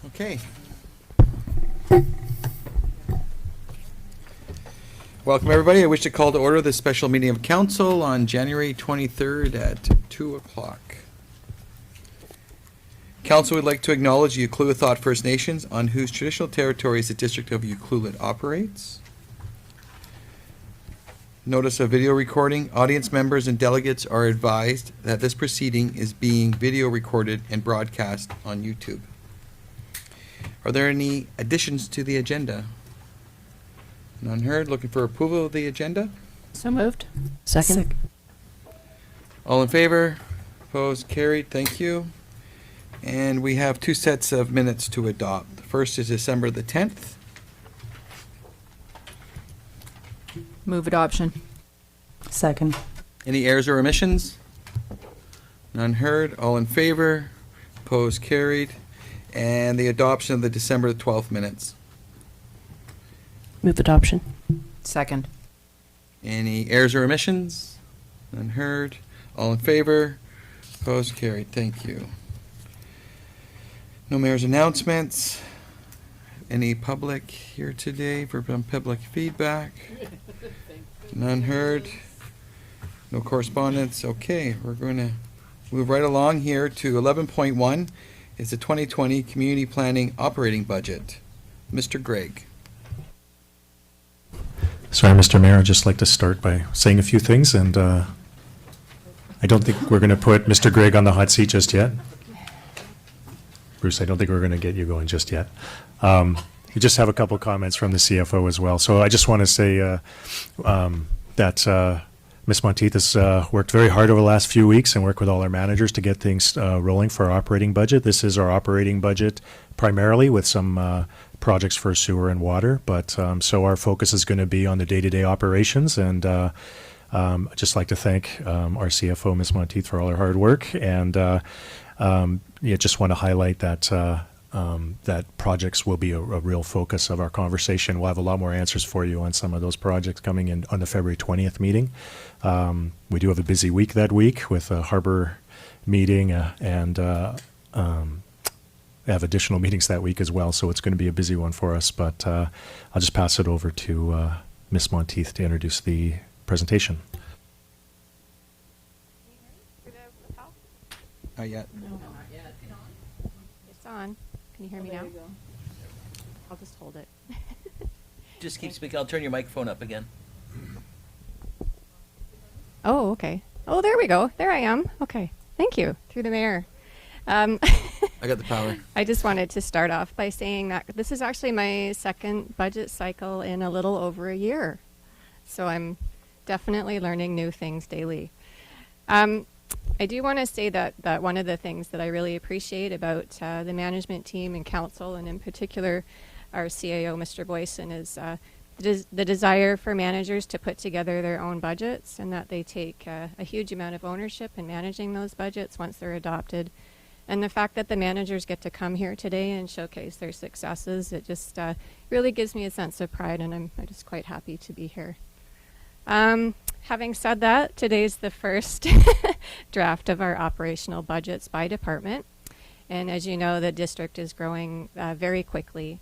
Okay. Welcome, everybody. I wish to call to order this special meeting of council on January 23rd at 2 o'clock. Council would like to acknowledge the Ucluelet First Nations, on whose traditional territories the District of Ucluelet operates. Notice of video recording. Audience members and delegates are advised that this proceeding is being video recorded and broadcast on YouTube. Are there any additions to the agenda? None heard. Looking for approval of the agenda? So moved. Second. All in favor? Opposed? Carried. Thank you. And we have two sets of minutes to adopt. The first is December the 10th. Move adoption. Second. Any errors or omissions? None heard. All in favor? Opposed? Carried. And the adoption of the December 12th minutes. Move adoption. Second. Any errors or omissions? None heard. All in favor? Opposed? Carried. Thank you. No mayor's announcements. Any public here today for public feedback? None heard. No correspondence. Okay, we're going to move right along here to 11.1. Is the 2020 Community Planning Operating Budget. Mr. Gregg. Sorry, Mr. Mayor, I'd just like to start by saying a few things, and I don't think we're going to put Mr. Gregg on the hot seat just yet. Bruce, I don't think we're going to get you going just yet. We just have a couple comments from the CFO as well. So I just want to say that Ms. Monteith has worked very hard over the last few weeks and worked with all our managers to get things rolling for our operating budget. This is our operating budget primarily, with some projects for sewer and water, but so our focus is going to be on the day-to-day operations, and I'd just like to thank our CFO, Ms. Monteith, for all her hard work, and just want to highlight that that projects will be a real focus of our conversation. We'll have a lot more answers for you on some of those projects coming in on the February 20th meeting. We do have a busy week that week with a harbor meeting and have additional meetings that week as well, so it's going to be a busy one for us, but I'll just pass it over to Ms. Monteith to introduce the presentation. Not yet. It's on. Can you hear me now? I'll just hold it. Just keep speaking. I'll turn your microphone up again. Oh, okay. Oh, there we go. There I am. Okay. Thank you. Through the mayor. I got the power. I just wanted to start off by saying that this is actually my second budget cycle in a little over a year. So I'm definitely learning new things daily. I do want to say that one of the things that I really appreciate about the management team and council, and in particular our CAO, Mr. Boyson, is the desire for managers to put together their own budgets, and that they take a huge amount of ownership in managing those budgets once they're adopted. And the fact that the managers get to come here today and showcase their successes, it just really gives me a sense of pride, and I'm just quite happy to be here. Having said that, today's the first draft of our operational budgets by department. And as you know, the district is growing very quickly.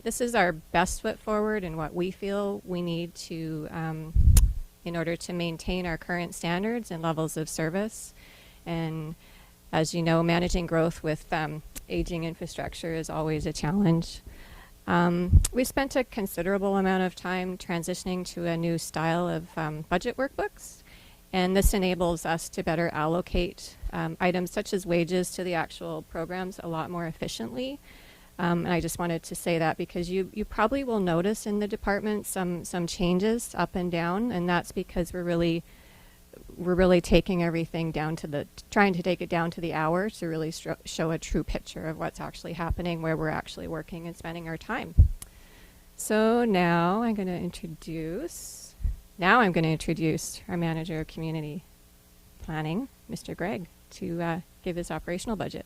This is our best foot forward in what we feel we need to, in order to maintain our current standards and levels of service. And as you know, managing growth with aging infrastructure is always a challenge. We spent a considerable amount of time transitioning to a new style of budget workbooks, and this enables us to better allocate items such as wages to the actual programs a lot more efficiently. And I just wanted to say that because you probably will notice in the department some changes up and down, and that's because we're really taking everything down to trying to take it down to the hour to really show a true picture of what's actually happening, where we're actually working and spending our time. So now I'm going to introduce our manager of community planning, Mr. Gregg, to give his operational budget.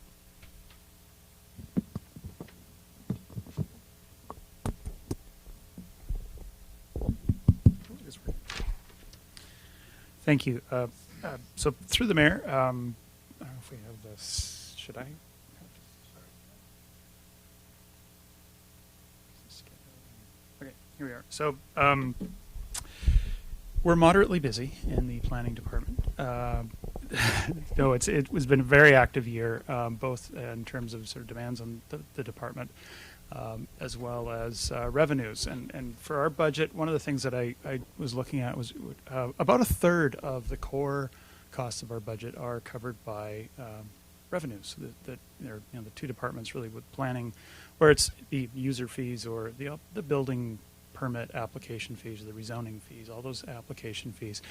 Thank you. So through the mayor, I don't know if we have this. Should I? here we are. So we're moderately busy in the planning department. No, it was been a very active year, both in terms of sort of demands on the department, as well as revenues. And for our budget, one of the things that I was looking at was about a third of the core costs of our budget are covered by revenues. That they're, the two departments really with planning, where it's the user fees or the building permit application fees, or the rezoning fees, all those application fees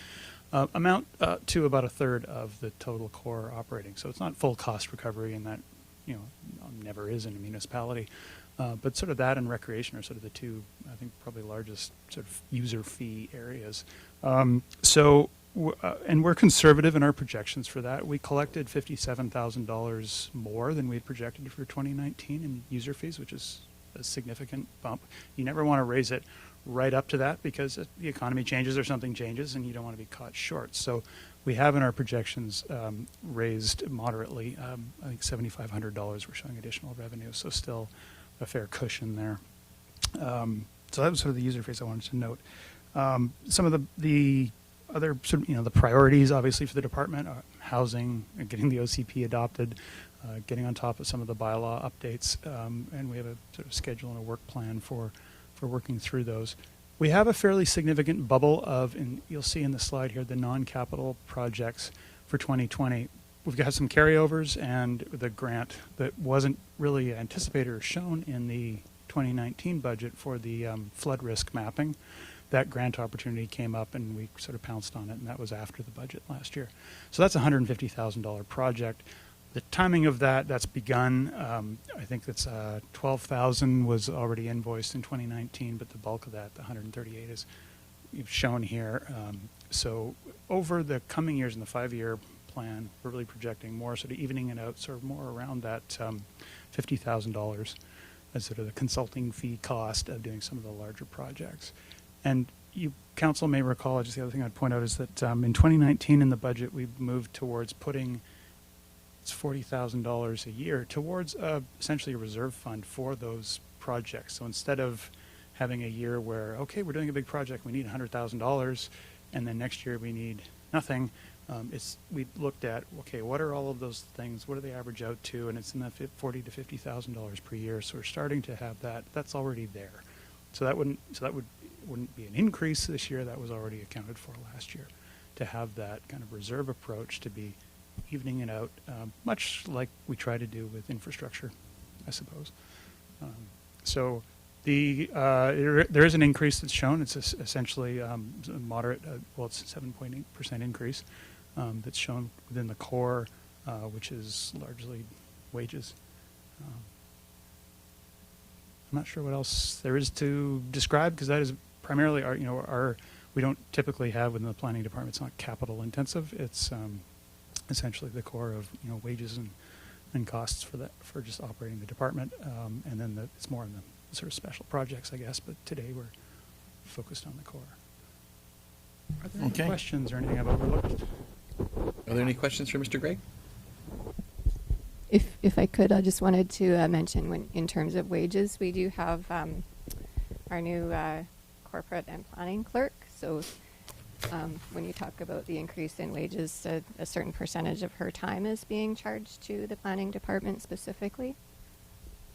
amount to about a third of the total core operating. So it's not full cost recovery, and that never is in a municipality. But sort of that and recreation are sort of the two, I think, probably largest sort of user fee areas. And we're conservative in our projections for that. We collected $57,000 more than we had projected for 2019 in user fees, which is a significant bump. You never want to raise it right up to that because the economy changes or something changes and you don't want to be caught short. So we have in our projections raised moderately, I think $7,500 we're showing additional revenue, so still a fair cushion there. So that was sort of the user phase I wanted to note. Some of the other sort of, the priorities obviously for the department are housing, getting the OCP adopted, getting on top of some of the bylaw updates, and we have a sort of schedule and a work plan for working through those. We have a fairly significant bubble of, and you'll see in the slide here, the non-capital projects for 2020. We've got some carryovers and the grant that wasn't really anticipated or shown in the 2019 budget for the flood risk mapping. That grant opportunity came up and we sort of pounced on it, and that was after the budget last year. So that's a $150,000 project. The timing of that's begun. I think that's $12,000 was already invoiced in 2019, but the bulk of that, the $138, is shown here. So over the coming years in the 5-year plan, we're really projecting more, sort of evening it out, sort of more around that $50,000 as sort of the consulting fee cost of doing some of the larger projects. And you, council, may recall, just the other thing I'd point out is that in 2019 in the budget, we moved towards putting $40,000 a year towards essentially a reserve fund for those projects. So instead of having a year where, okay, we're doing a big project, we need $100,000, and then next year we need nothing, we looked at, okay, what are all of those things? What do they average out to? And it's in that $40,000 to $50,000 per year. So we're starting to have that. That's already there. So that wouldn't be an increase this year. That was already accounted for last year. To have that kind of reserve approach, to be evening it out, much like we try to do with infrastructure, I suppose. So there is an increase that's shown. It's essentially a moderate, it's a 7.8% increase that's shown within the core, which is largely wages. I'm not sure what else there is to describe, because that is primarily our we don't typically have within the planning department. It's not capital intensive. It's essentially the core of wages and costs for just operating the department, and then it's more in the sort of special projects, I guess. But today we're focused on the core. Are there any questions or anything I've overlooked? Are there any questions for Mr. Gregg? If I could, I just wanted to mention, in terms of wages, we do have our new corporate and planning clerk. So when you talk about the increase in wages, a certain percentage of her time is being charged to the planning department specifically.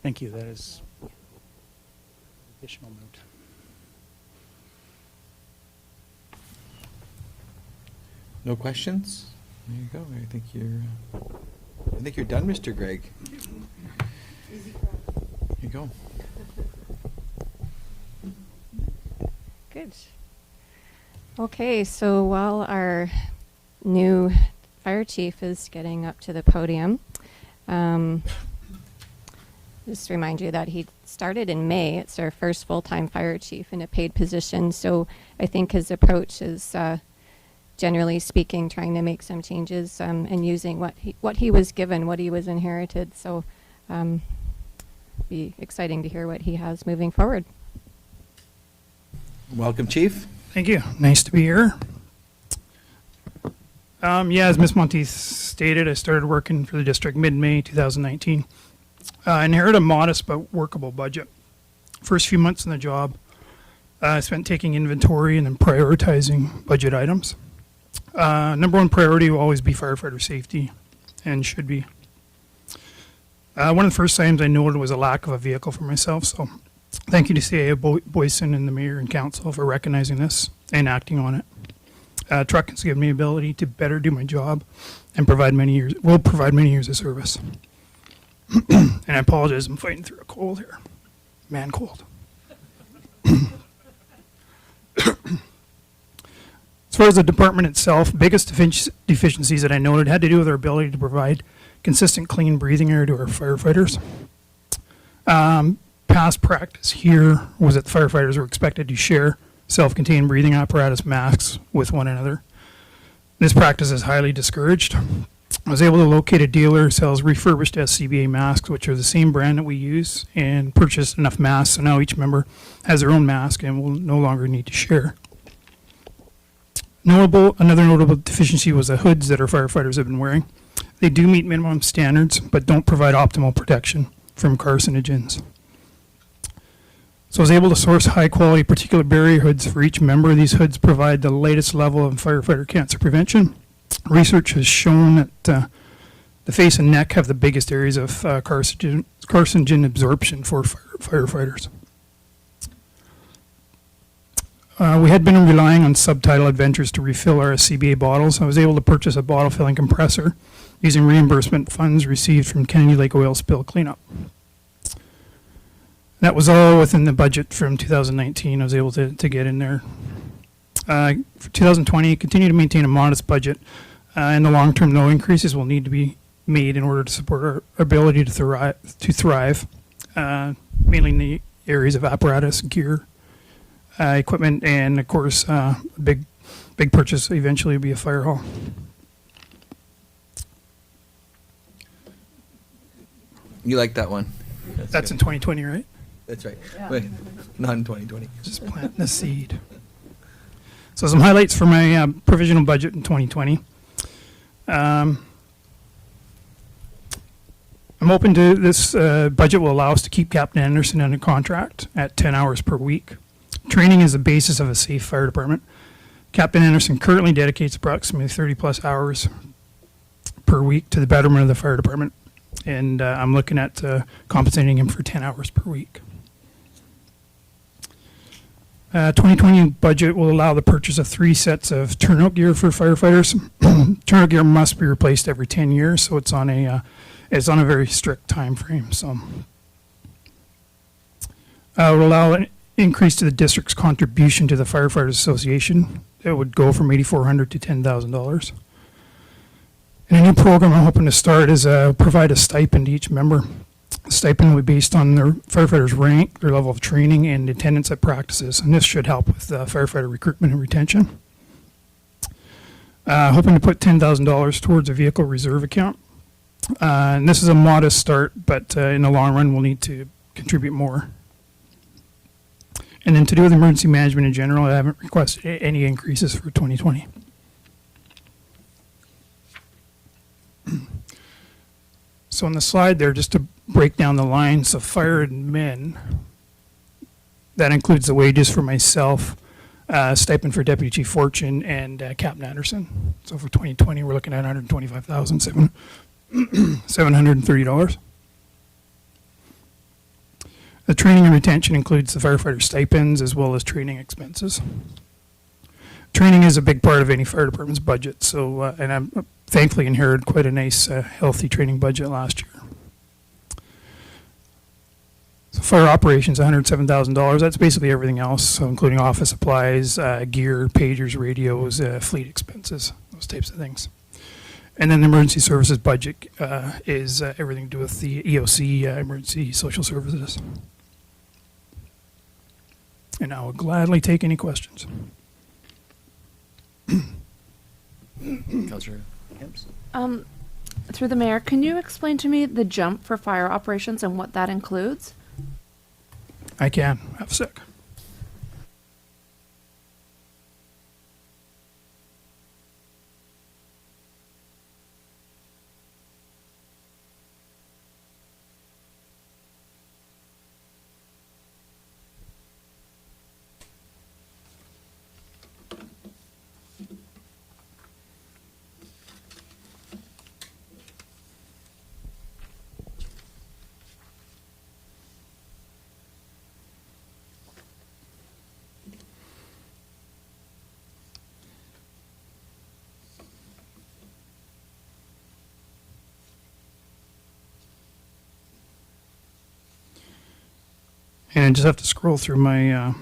Thank you. That is additional note. No questions? There you go. I think you're done, Mr. Gregg. Here you go. Good. Okay, so while our new fire chief is getting up to the podium, just remind you that he started in May. It's our first full-time fire chief in a paid position. So I think his approach is, generally speaking, trying to make some changes and using what he was given, what he was inherited. So be exciting to hear what he has moving forward. Welcome, Chief. Thank you. Nice to be here. As Ms. Monteith stated, I started working for the district mid-May 2019. I inherited a modest but workable budget. First few months in the job, I spent taking inventory and then prioritizing budget items. Number one priority will always be firefighter safety, and should be. One of the first times I noted was a lack of a vehicle for myself, so thank you to CAA Boyson and the mayor and council for recognizing this and acting on it. Truck has given me the ability to better do my job and will provide many years of service. And I apologize, I'm fighting through a cold here. Man cold. As far as the department itself, biggest deficiencies that I noted had to do with our ability to provide consistent clean breathing air to our firefighters. Past practice here was that the firefighters were expected to share self-contained breathing apparatus masks with one another. This practice is highly discouraged. I was able to locate a dealer who sells refurbished SCBA masks, which are the same brand that we use, and purchased enough masks, so now each member has their own mask and will no longer need to share. Another notable deficiency was the hoods that our firefighters have been wearing. They do meet minimum standards, but don't provide optimal protection from carcinogens. So I was able to source high-quality particulate barrier hoods for each member. These hoods provide the latest level of firefighter cancer prevention. Research has shown that the face and neck have the biggest areas of carcinogen absorption for firefighters. We had been relying on Subtitle Adventures to refill our SCBA bottles. I was able to purchase a bottle filling compressor using reimbursement funds received from Kennedy Lake oil spill cleanup. That was all within the budget from 2019. I was able to get in there. For 2020, continue to maintain a modest budget. In the long term, no increases will need to be made in order to support our ability to thrive, mainly in the areas of apparatus, gear, equipment, and of course, big purchase eventually will be a fire hall. You like that one? That's good. in 2020, right? That's right. Wait, not in 2020. Just planting the seed. So some highlights for my provisional budget in 2020. I'm open to this budget will allow us to keep Captain Anderson under contract at 10 hours per week. Training is the basis of a safe fire department. Captain Anderson currently dedicates approximately 30 plus hours per week to the betterment of the fire department. And I'm looking at compensating him for 10 hours per week. 2020 budget will allow the purchase of 3 sets of turnout gear for firefighters. Turnout gear must be replaced every 10 years, so it's on a very strict time frame. So it will allow an increase to the district's contribution to the Firefighters Association. It would go from $8,400 to $10,000. And a new program I'm hoping to start is provide a stipend to each member. The stipend will be based on their firefighters' rank, their level of training, and attendance at practices. And this should help with firefighter recruitment and retention. Hoping to put $10,000 towards a vehicle reserve account. And this is a modest start, but in the long run, we'll need to contribute more. And then to do with emergency management in general, I haven't requested any increases for 2020. So on the slide there, just to break down the lines of fire admin, that includes the wages for myself, stipend for Deputy Chief Fortune, and Captain Anderson. So for 2020, we're looking at $125,730. The training and retention includes the firefighter stipends as well as training expenses. Training is a big part of any fire department's budget, so and I'm thankfully inherited quite a nice, healthy training budget last year. So fire operations, $107,000. That's basically everything else, so including office supplies, gear, pagers, radios, fleet expenses, those types of things. And then the emergency services budget is everything to do with the EOC, emergency social services. And I will gladly take any questions. Councillor Hemps? Through the mayor, can you explain to me the jump for fire operations and what that includes? I can. Have a sec. And I just have to scroll through my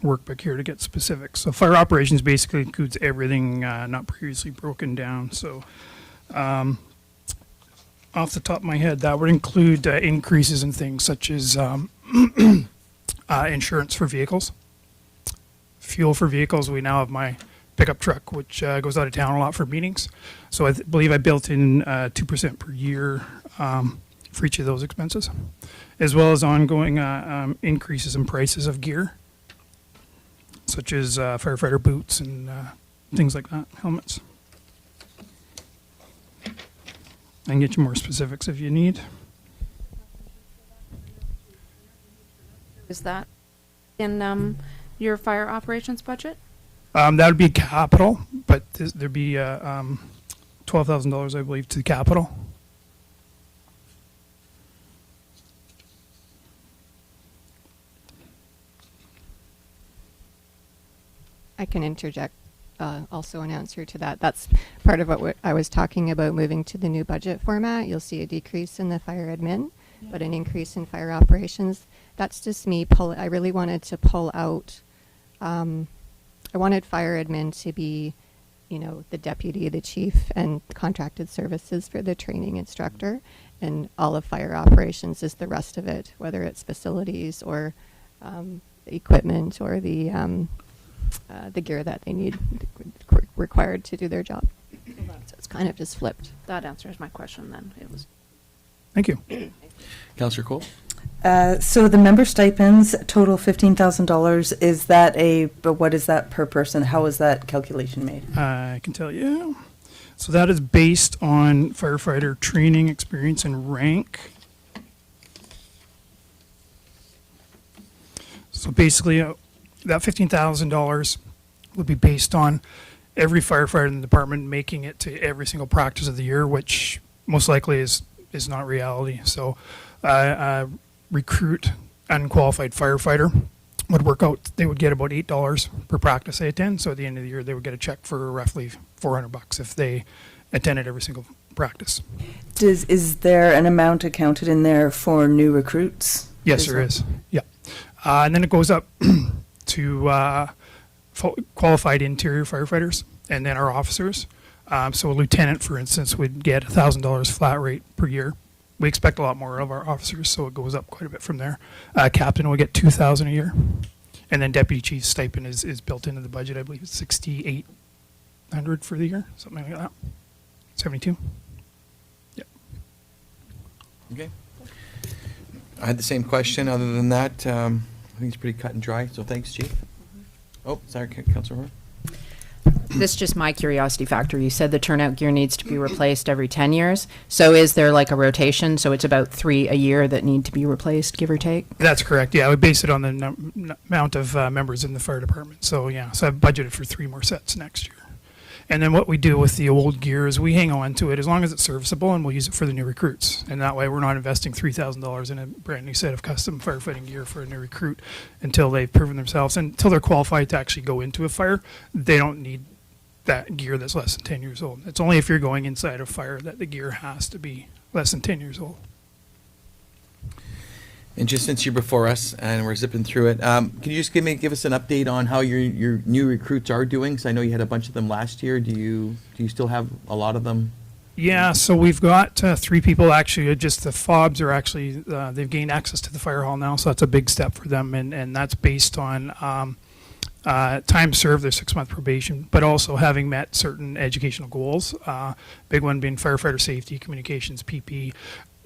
workbook here to get specifics. So fire operations basically includes everything not previously broken down. So off the top of my head, that would include increases in things such as insurance for vehicles, fuel for vehicles. We now have my pickup truck, which goes out of town a lot for meetings. So I believe I built in 2% per year for each of those expenses, as well as ongoing increases in prices of gear, such as firefighter boots and things like that, helmets. I can get you more specifics if you need. Is that in your fire operations budget? That would be capital, but there'd be $12,000, I believe, to capital. I can interject also an answer to that. That's part of what I was talking about, moving to the new budget format. You'll see a decrease in the fire admin, but an increase in fire operations. That's just me. I really wanted to pull out, I wanted fire admin to be, you know, the deputy, the chief, and contracted services for the training instructor. And all of fire operations is the rest of it, whether it's facilities or equipment or the gear that they need required to do their job. So it's kind of just flipped. That answers my question then. It was. Thank you. Councillor Cole? So the member stipends total $15,000. Is that but what is that per person? How is that calculation made? I can tell you. So that is based on firefighter training, experience, and rank. So basically, that $15,000 would be based on every firefighter in the department making it to every single practice of the year, which most likely is not reality. So recruit unqualified firefighter would work out, they would get about $8 per practice they attend. So at the end of the year, they would get a check for roughly $400 if they attended every single practice. Is there an amount accounted in there for new recruits? Yes, there is. Yeah. And then it goes up to qualified interior firefighters and then our officers. So a lieutenant, for instance, would get $1,000 flat rate per year. We expect a lot more of our officers, so it goes up quite a bit from there. Captain will get $2,000 a year. And then deputy chief's stipend is built into the budget. I believe it's $6,800 for the year, something like that. 72. Yeah. Okay. I had the same question. Other than that, I think it's pretty cut and dry. So thanks, Chief. Oh, sorry, Councillor Hoare. This is just my curiosity factor. You said the turnout gear needs to be replaced every 10 years. So is there like a rotation? So it's about 3 a year that need to be replaced, give or take? That's correct. Yeah, we base it on the amount of members in the fire department. So yeah, so I've budgeted for 3 more sets next year. And then what we do with the old gear is we hang on to it as long as it's serviceable, and we'll use it for the new recruits. And that way we're not investing $3,000 in a brand new set of custom firefighting gear for a new recruit until they've proven themselves. And until they're qualified to actually go into a fire, they don't need that gear that's less than 10 years old. It's only if you're going inside a fire that the gear has to be less than 10 years old. And just since you're before us and we're zipping through it, can you just give us an update on how your new recruits are doing? Because I know you had a bunch of them last year. Do you still have a lot of them? Yeah, so we've got 3 people actually. Just the FOBs are actually they've gained access to the fire hall now, so that's a big step for them, and that's based on time served, their 6-month probation, but also having met certain educational goals. Big one being firefighter safety, communications, PP.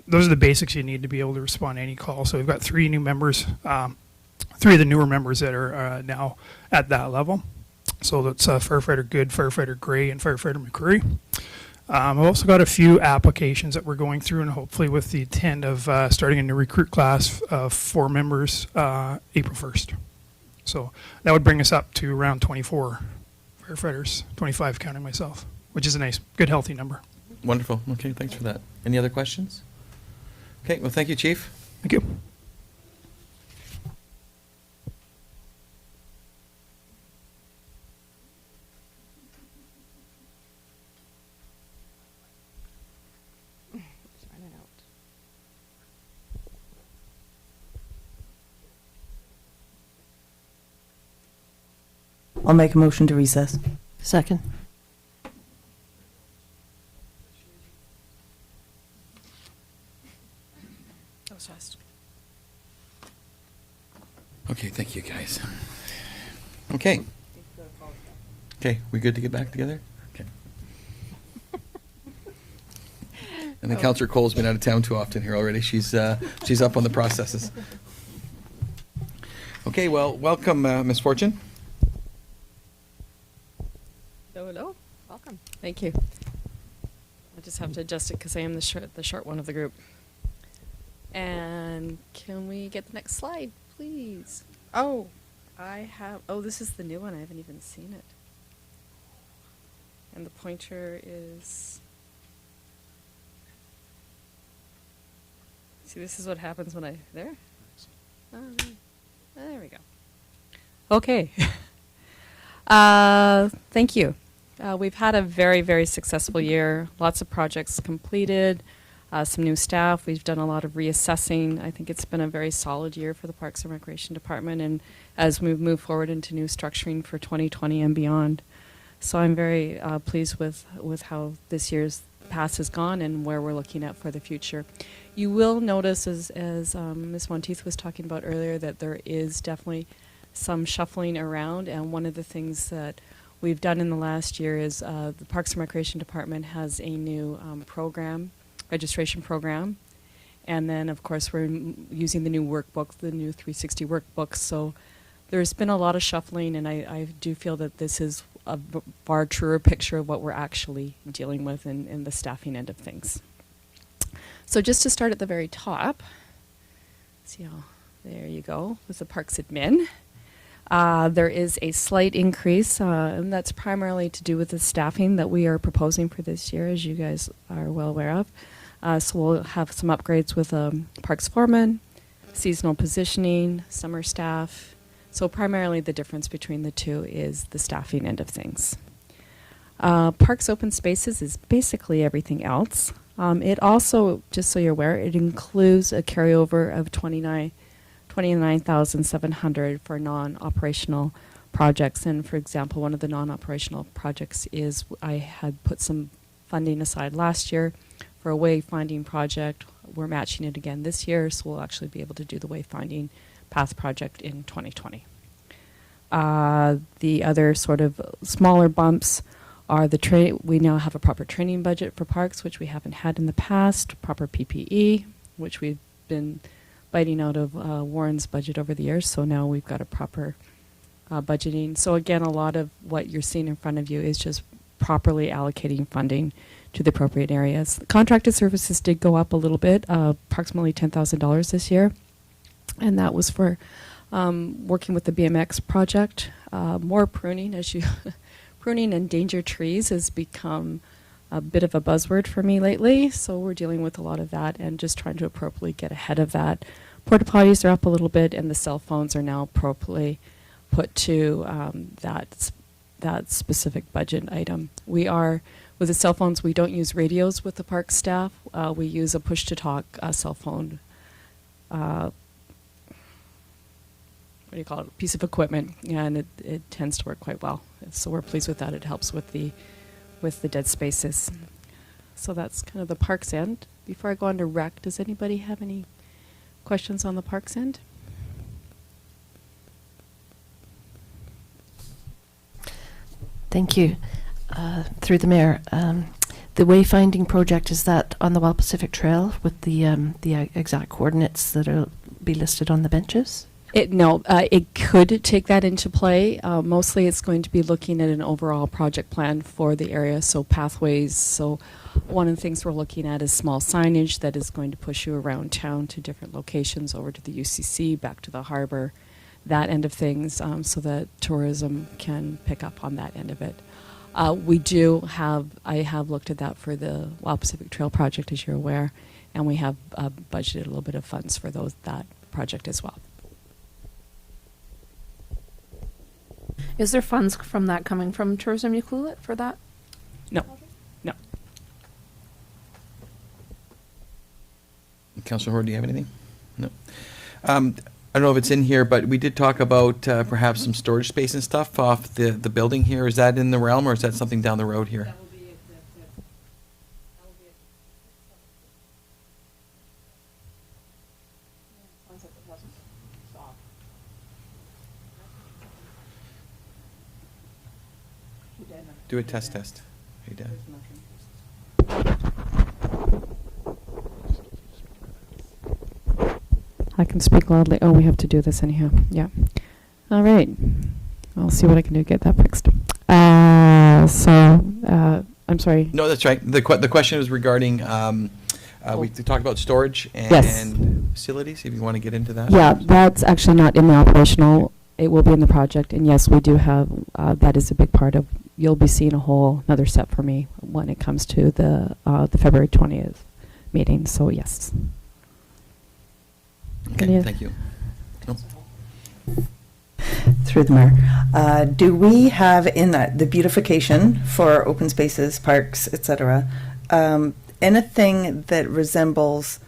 Those are the basics you need to be able to respond to any call. So we've got 3 new members, 3 of the newer members that are now at that level. So that's Firefighter Good, Firefighter Gray, and Firefighter McCurry. I've also got a few applications that we're going through, and hopefully with the intent of starting a new recruit class of 4 members April 1st. So that would bring us up to around 24 firefighters, 25 counting myself, which is a nice, good, healthy number. Wonderful. Okay, thanks for that. Any other questions? Okay, well, thank you, Chief. Thank you. Just running out. I'll make a motion to recess. Second. That was fast. Okay, thank you, guys. Okay. Okay, we good to get back together? Okay. And then Councillor Cole's been out of town too often here already. She's up on the processes. Okay, well, welcome, Ms. Fortune. Hello. Welcome. Thank you. I just have to adjust it because I am the short one of the group. And can we get the next slide, please? Oh, this is the new one. I haven't even seen it. And the pointer is... See, this is what happens when there? Oh, there we go. Okay. Thank you. We've had a very, very successful year. Lots of projects completed, some new staff. We've done a lot of reassessing. I think it's been a very solid year for the Parks and Recreation Department, and as we move forward into new structuring for 2020 and beyond. So I'm very pleased with how this year's past has gone and where we're looking at for the future. You will notice, as Ms. Monteith was talking about earlier, that there is definitely some shuffling around, and one of the things that we've done in the last year is the Parks and Recreation Department has a new registration program, and then of course we're using the new workbook, the new 360 workbook, so there's been a lot of shuffling, and I do feel that this is a far truer picture of what we're actually dealing with in the staffing end of things. So just to start at the very top, see how, there you go, with the Parks Admin. There is a slight increase, and that's primarily to do with the staffing that we are proposing for this year, as you guys are well aware of. So we'll have some upgrades with Parks Foreman, seasonal positioning, summer staff. So primarily the difference between the two is the staffing end of things. Parks Open Spaces is basically everything else. It also, just so you're aware, it includes a carryover of $29,700 for non-operational projects. And for example, one of the non-operational projects is I had put some funding aside last year for a wayfinding project. We're matching it again this year, so we'll actually be able to do the wayfinding path project in 2020. The other sort of smaller bumps are we now have a proper training budget for parks, which we haven't had in the past, proper PPE, which we've been biting out of Warren's budget over the years, so now we've got a proper budgeting. So again, a lot of what you're seeing in front of you is just properly allocating funding to the appropriate areas. The contracted services did go up a little bit, approximately $10,000 this year, and that was for working with the BMX project. More pruning, pruning endangered trees has become a bit of a buzzword for me lately, so we're dealing with a lot of that and just trying to appropriately get ahead of that. Porta potties are up a little bit, and the cell phones are now appropriately put to that specific budget item. With the cell phones, we don't use radios with the park staff. We use a push-to-talk cell phone, what do you call it, piece of equipment, and it tends to work quite well. So we're pleased with that. It helps with the dead spaces. So that's kind of the parks end. Before I go on to rec, does anybody have any questions on the parks end? Thank you. Through the mayor, the wayfinding project, is that on the Wild Pacific Trail with the exact coordinates that will be listed on the benches? It could take that into play. Mostly it's going to be looking at an overall project plan for the area, so pathways. So one of the things we're looking at is small signage that is going to push you around town to different locations, over to the UCC, back to the harbor, that end of things, so that tourism can pick up on that end of it. I have looked at that for the Wild Pacific Trail project, as you're aware, and we have budgeted a little bit of funds for that project as well. Is there funds from that coming from Tourism Ucluelet for that? No. No. Councillor Hoare, do you have anything? No. I don't know if it's in here, but we did talk about perhaps some storage space and stuff off the building here. Is that in the realm, or is that something down the road here? Do a test. Hey, Dan. I can speak loudly. Oh, we have to do this anyhow. Yeah. All right. I'll see what I can do to get that fixed. I'm sorry. No, that's right. The question was regarding, we talked about storage and Yes. facilities, if you want to get into that. Yeah, that's actually not in the operational. It will be in the project. And yes, we do have, that is a big part of, you'll be seeing another step for me when it comes to the February 20th meeting. So yes. Okay, thank you. No. Through the mayor. Do we have in that, the beautification for open spaces, parks, etc., anything that resembles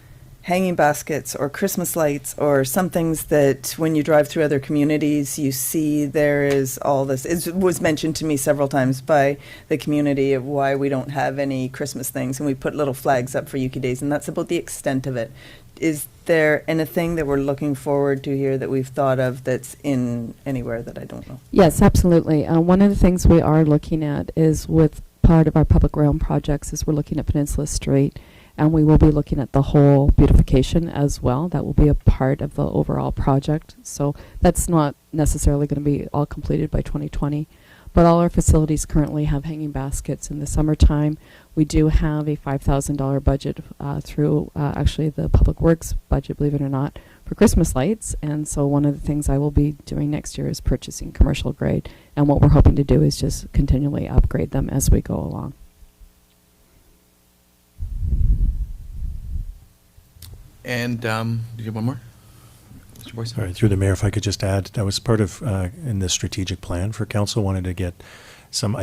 hanging baskets or Christmas lights or some things that when you drive through other communities, you see there is all this? It was mentioned to me several times by the community of why we don't have any Christmas things, and we put little flags up for Yuki Days, and that's about the extent of it. Is there anything that we're looking forward to here that we've thought of that's in anywhere that I don't know? Yes, absolutely. One of the things we are looking at is with part of our public realm projects is we're looking at Peninsula Street, and we will be looking at the whole beautification as well. That will be a part of the overall project. So that's not necessarily going to be all completed by 2020. But all our facilities currently have hanging baskets in the summertime. We do have a $5,000 budget through actually the Public Works budget, believe it or not, for Christmas lights. And so one of the things I will be doing next year is purchasing commercial grade. And what we're hoping to do is just continually upgrade them as we go along. And do you have one more? Mr. Boyce? All right, through the mayor, if I could just add, that was part of, in the strategic plan for council, wanted to get some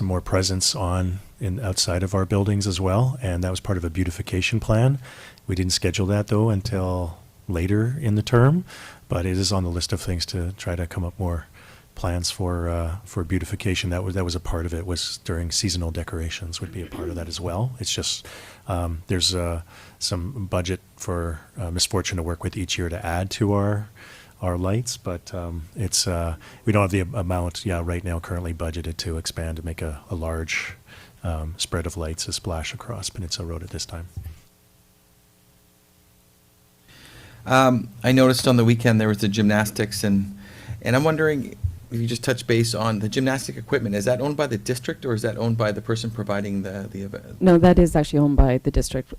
more presence outside of our buildings as well, and that was part of a beautification plan. We didn't schedule that, though, until later in the term, but it is on the list of things to try to come up more plans for beautification. That was a part of it, was during seasonal decorations would be a part of that as well. It's just, there's some budget for Misfortune to work with each year to add to our lights, but it's we don't have the amount right now currently budgeted to expand to make a large spread of lights a splash across Peninsula Road at this time. I noticed on the weekend there was the gymnastics, and I'm wondering if you just touch base on the gymnastic equipment. Is that owned by the district, or is that owned by the person providing the event? No, that is actually owned by the district.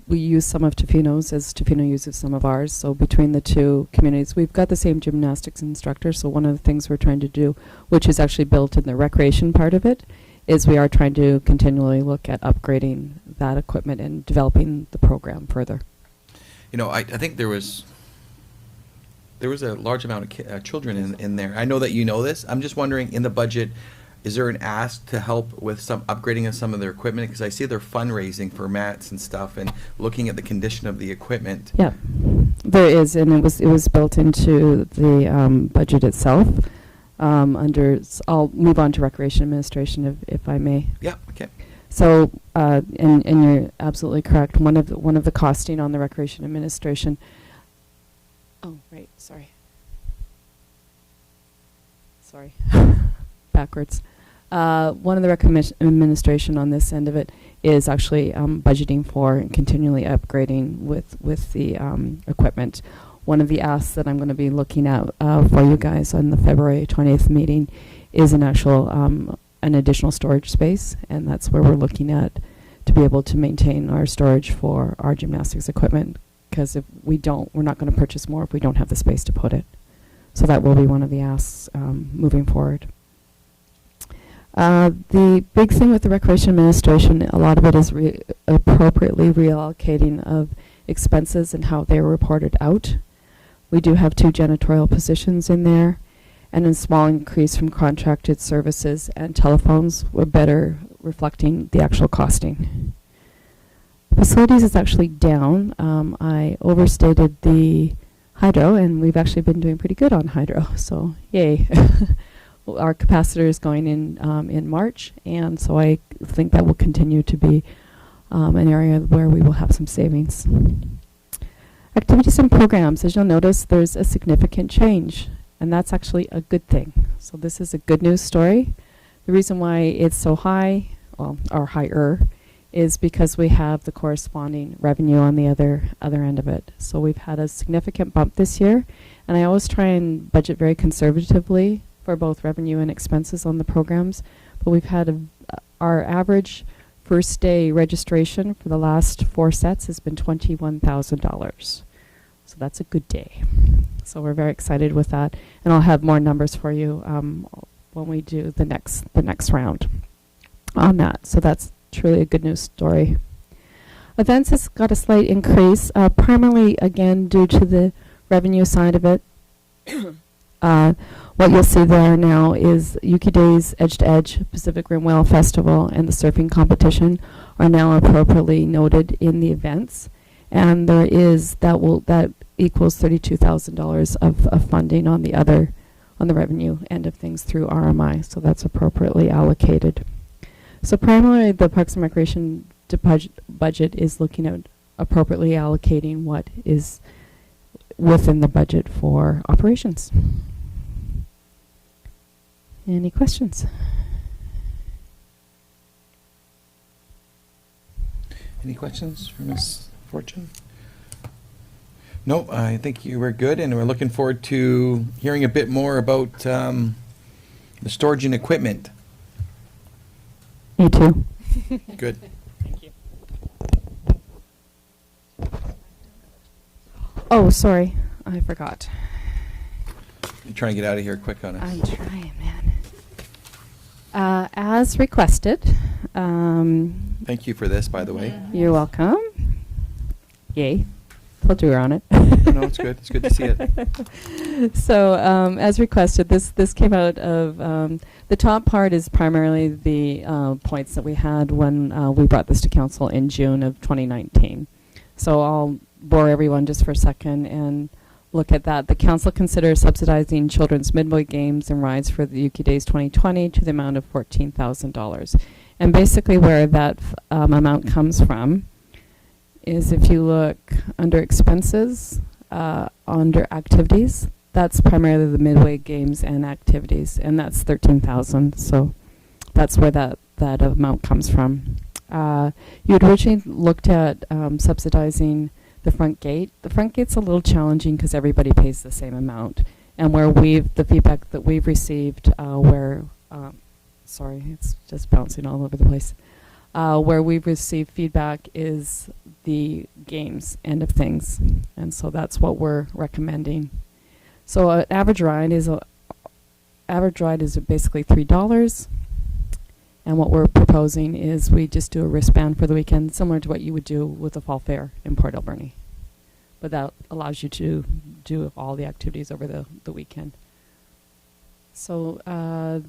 We use some of Tofino's as Tofino uses some of ours. So between the two communities, we've got the same gymnastics instructor. So one of the things we're trying to do, which is actually built in the recreation part of it, is we are trying to continually look at upgrading that equipment and developing the program further. You know, I think there was a large amount of children in there. I know that you know this. I'm just wondering, in the budget, is there an ask to help with some upgrading of some of their equipment? Because I see they're fundraising for mats and stuff, and looking at the condition of the equipment. Yeah, there is, and it was built into the budget itself. I'll move on to Recreation Administration if I may. Yeah. Okay. So, and you're absolutely correct. One of the costing on the Recreation Administration. Oh, right. Sorry. Backwards. One of the administration on this end of it is actually budgeting for and continually upgrading with the equipment. One of the asks that I'm going to be looking at for you guys on the February 20th meeting is an actual an additional storage space, and that's where we're looking at to be able to maintain our storage for our gymnastics equipment. Because if we don't, we're not going to purchase more if we don't have the space to put it. So that will be one of the asks moving forward. The big thing with the Recreation Administration, a lot of it is appropriately reallocating of expenses and how they're reported out. We do have 2 janitorial positions in there, and a small increase from contracted services and telephones. We're better reflecting the actual costing. Facilities is actually down. I overstated the hydro, and we've actually been doing pretty good on hydro. So yay! Our capacitor is going in March, and so I think that will continue to be an area where we will have some savings. Activities and programs, as you'll notice, there's a significant change, and that's actually a good thing. So this is a good news story. The reason why it's so high, well, or higher, is because we have the corresponding revenue on the other end of it. So we've had a significant bump this year, and I always try and budget very conservatively for both revenue and expenses on the programs. But we've had our average first day registration for the last 4 sets has been $21,000. So that's a good day. So we're very excited with that, and I'll have more numbers for you when we do the next round on that. So that's truly a good news story. Events has got a slight increase, primarily again due to the revenue side of it. What you'll see there now is Yuki Days, Edge to Edge, Pacific Rim Whale Festival, and the surfing competition are now appropriately noted in the events, and there is that equals $32,000 of funding on the revenue end of things through RMI, so that's appropriately allocated. So primarily the Parks and Recreation budget is looking at appropriately allocating what is within the budget for operations. Any questions? Any questions for Ms. Fortune? No, I think you were good, and we're looking forward to hearing a bit more about the storage and equipment. Me too. Good. Thank you. Oh, sorry. I forgot. You're trying to get out of here quick on us. I'm trying, man. As requested. Thank you for this, by the way. You're welcome. Yay. Told you we were on it. No, it's good. It's good to see it. So, as requested, this came out of the top part is primarily the points that we had when we brought this to council in June of 2019. So I'll bore everyone just for a second and look at that. The council considers subsidizing children's midway games and rides for the Yuki Days 2020 to the amount of $14,000. And basically where that amount comes from is if you look under expenses, under activities, that's primarily the midway games and activities, and that's $13,000. So that's where that amount comes from. You had originally looked at subsidizing the front gate. The front gate's a little challenging because everybody pays the same amount, and where the feedback that we've received, sorry, it's just bouncing all over the place. Where we've received feedback is the games end of things, and so that's what we're recommending. So an average ride is basically $3, and what we're proposing is we just do a wristband for the weekend, similar to what you would do with a fall fair in Port Alberni, but that allows you to do all the activities over the weekend. So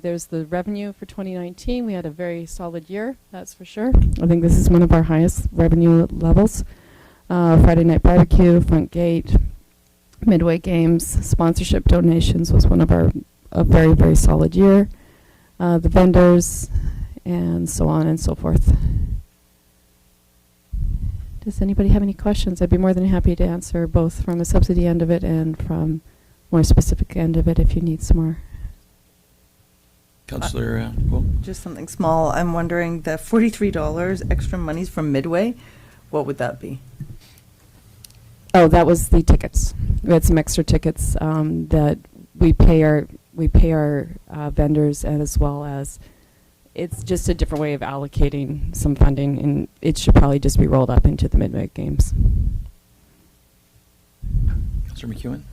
there's the revenue for 2019. We had a very solid year, that's for sure. I think this is one of our highest revenue levels. Friday night barbecue, front gate, midway games, sponsorship donations was one of a very, very solid year. The vendors, and so on and so forth. Does anybody have any questions? I'd be more than happy to answer both from a subsidy end of it and from more specific end of it if you need some more. Councillor Cole? Just something small. I'm wondering, the $43 extra monies from Midway, what would that be? Oh, that was the tickets. We had some extra tickets that we pay our vendors, and as well as it's just a different way of allocating some funding, and it should probably just be rolled up into the midway games. Councillor McEwen?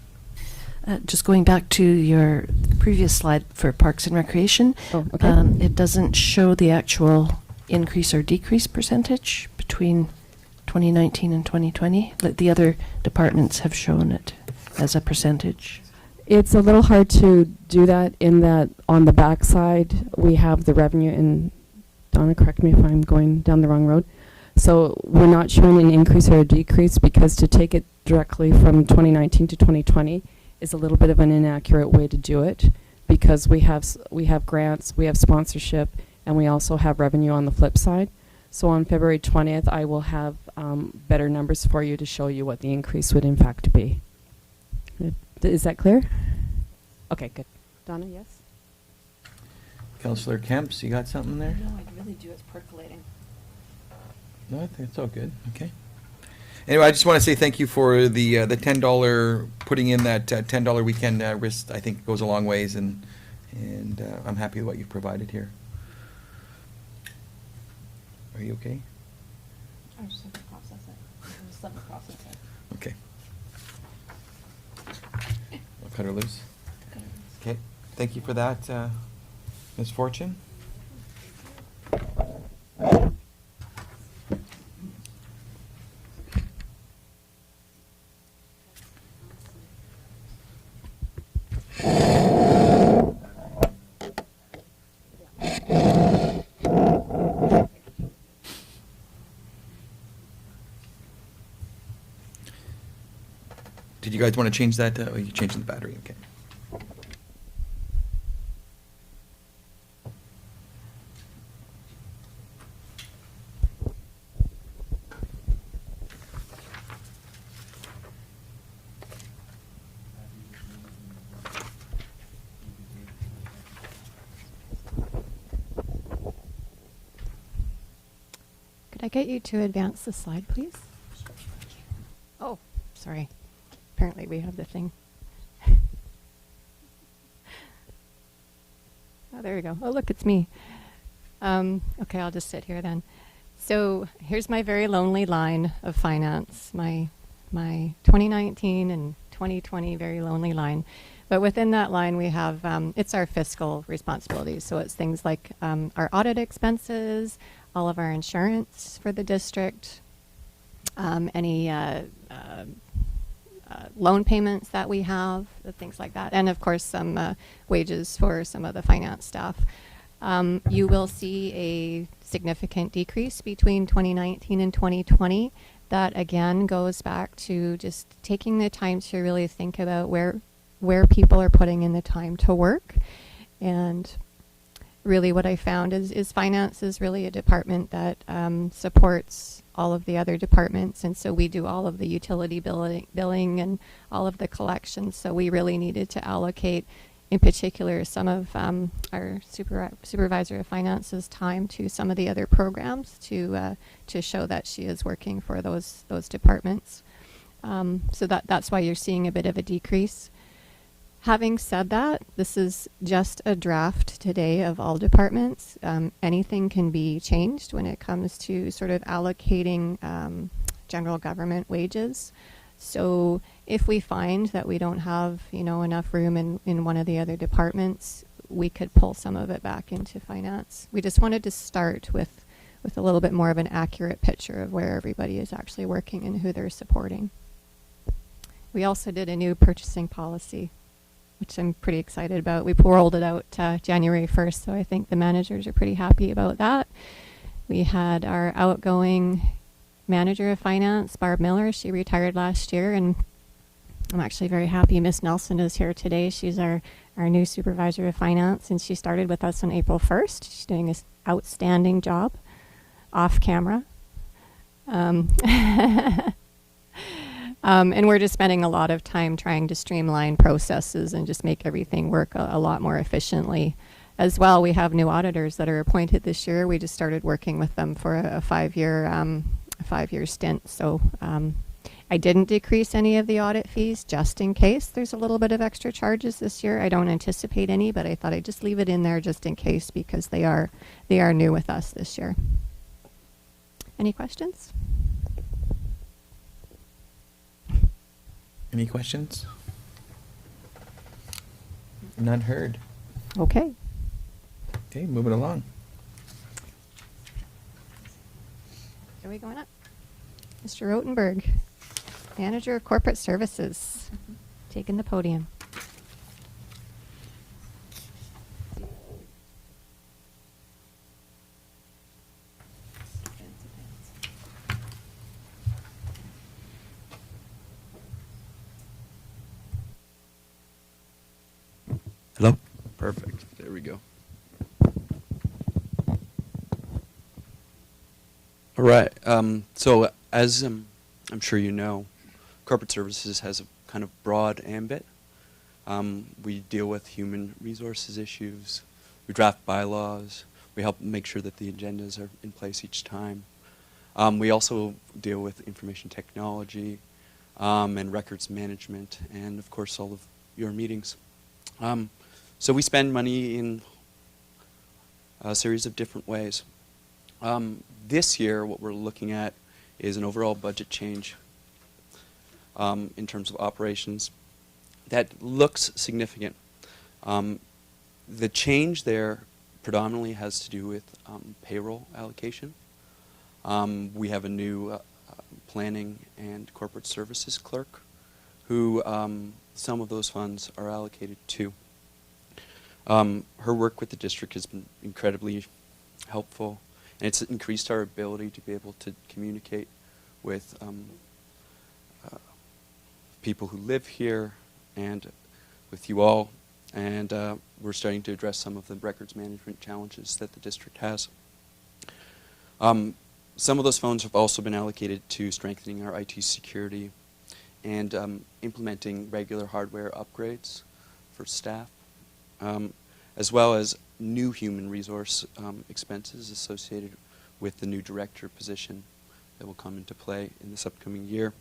Just going back to your previous slide for Parks and Recreation, it doesn't show the actual increase or decrease percentage between 2019 and 2020. Like the other departments have shown it as a percentage. It's a little hard to do that in that on the back side we have the revenue, and Donna, correct me if I'm going down the wrong road. So we're not showing an increase or a decrease because to take it directly from 2019 to 2020 is a little bit of an inaccurate way to do it, because we have grants, we have sponsorship, and we also have revenue on the flip side. So on February 20th, I will have better numbers for you to show you what the increase would in fact be. Is that clear? Okay, good. Donna, yes? Councillor Kemps, you got something there? No, I really do. It's percolating. No, I think it's all good. Okay. Anyway, I just want to say thank you for the $10, putting in that $10 weekend wrist. I think goes a long ways, and I'm happy with what you've provided here. Are you okay? I just have to process it. Just let me process it. Okay. I'll cut her loose. Okay. Thank you for that, Ms. Fortune. Did you guys want to change that? Oh, you're changing the battery, okay. Could I get you to advance the slide, please? Oh, sorry. Apparently we have the thing. Oh, there we go. Oh, look, it's me. Okay, I'll just sit here then. So here's my very lonely line of finance, my 2019 and 2020 very lonely line. But within that line, we have, it's our fiscal responsibilities. So it's things like our audit expenses, all of our insurance for the district, any loan payments that we have, things like that, and of course some wages for some of the finance staff. You will see a significant decrease between 2019 and 2020. That again goes back to just taking the time to really think about where people are putting in the time to work. And really what I found is finance is really a department that supports all of the other departments, and so we do all of the utility billing and all of the collections. So we really needed to allocate, in particular, some of our supervisor of finance's time to some of the other programs to show that she is working for those departments. So that's why you're seeing a bit of a decrease. Having said that, this is just a draft today of all departments. Anything can be changed when it comes to sort of allocating general government wages. So if we find that we don't have, enough room in one of the other departments, we could pull some of it back into finance. We just wanted to start with a little bit more of an accurate picture of where everybody is actually working and who they're supporting. We also did a new purchasing policy, which I'm pretty excited about. We rolled it out January 1st, so I think the managers are pretty happy about that. We had our outgoing manager of finance, Barb Miller. She retired last year, and I'm actually very happy Miss Nelson is here today. She's our new supervisor of finance, and she started with us on April 1st. She's doing an outstanding job off camera. And we're just spending a lot of time trying to streamline processes and just make everything work a lot more efficiently. As well, we have new auditors that are appointed this year. We just started working with them for a five-year stint. So I didn't decrease any of the audit fees just in case there's a little bit of extra charges this year. I don't anticipate any, but I thought I'd just leave it in there just in case because they are new with us this year. Any questions? Any questions? None heard. Okay. Okay, moving along. Are we going up? Mr. Rotenberg, Manager of Corporate Services, taking the podium. Hello? Perfect. There we go. All right. So as I'm sure you know, corporate services has a kind of broad ambit. We deal with human resources issues. We draft bylaws. We help make sure that the agendas are in place each time. We also deal with information technology and records management, and of course all of your meetings. So we spend money in a series of different ways. This year, what we're looking at is an overall budget change in terms of operations that looks significant. The change there predominantly has to do with payroll allocation. We have a new planning and corporate services clerk who some of those funds are allocated to. Her work with the district has been incredibly helpful, and it's increased our ability to be able to communicate with people who live here and with you all, and we're starting to address some of the records management challenges that the district has. Some of those funds have also been allocated to strengthening our IT security and implementing regular hardware upgrades for staff, as well as new human resource expenses associated with the new director position that will come into play in this upcoming year.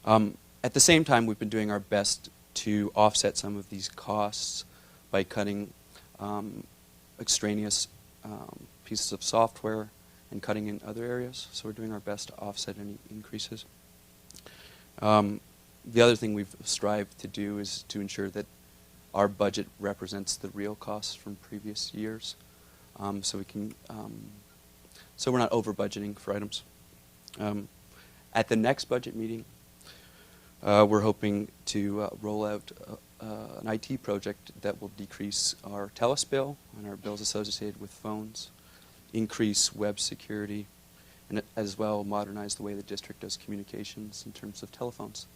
At the same time, we've been doing our best to offset some of these costs by cutting extraneous pieces of software and cutting in other areas. So we're doing our best to offset any increases. The other thing we've strived to do is to ensure that our budget represents the real costs from previous years, so we can, so we're not over budgeting for items. At the next budget meeting, we're hoping to roll out an IT project that will decrease our TELUS bill and our bills associated with phones, increase web security, and as well modernize the way the district does communications in terms of telephones.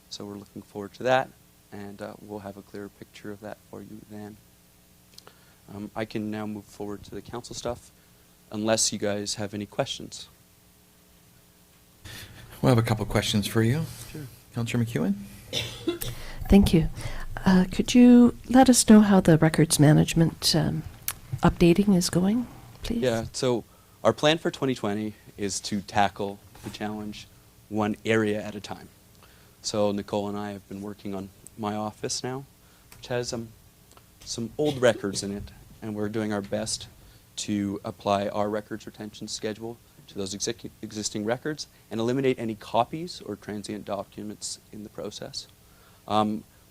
So we're looking forward to that, and we'll have a clearer picture of that for you then. I can now move forward to the council stuff, unless you guys have any questions. We'll have a couple questions for you. Sure. Councillor McEwen? Thank you. Could you let us know how the records management updating is going, please? Yeah, so our plan for 2020 is to tackle the challenge one area at a time. So Nicole and I have been working on my office now, which has some old records in it, and we're doing our best to apply our records retention schedule to those existing records and eliminate any copies or transient documents in the process.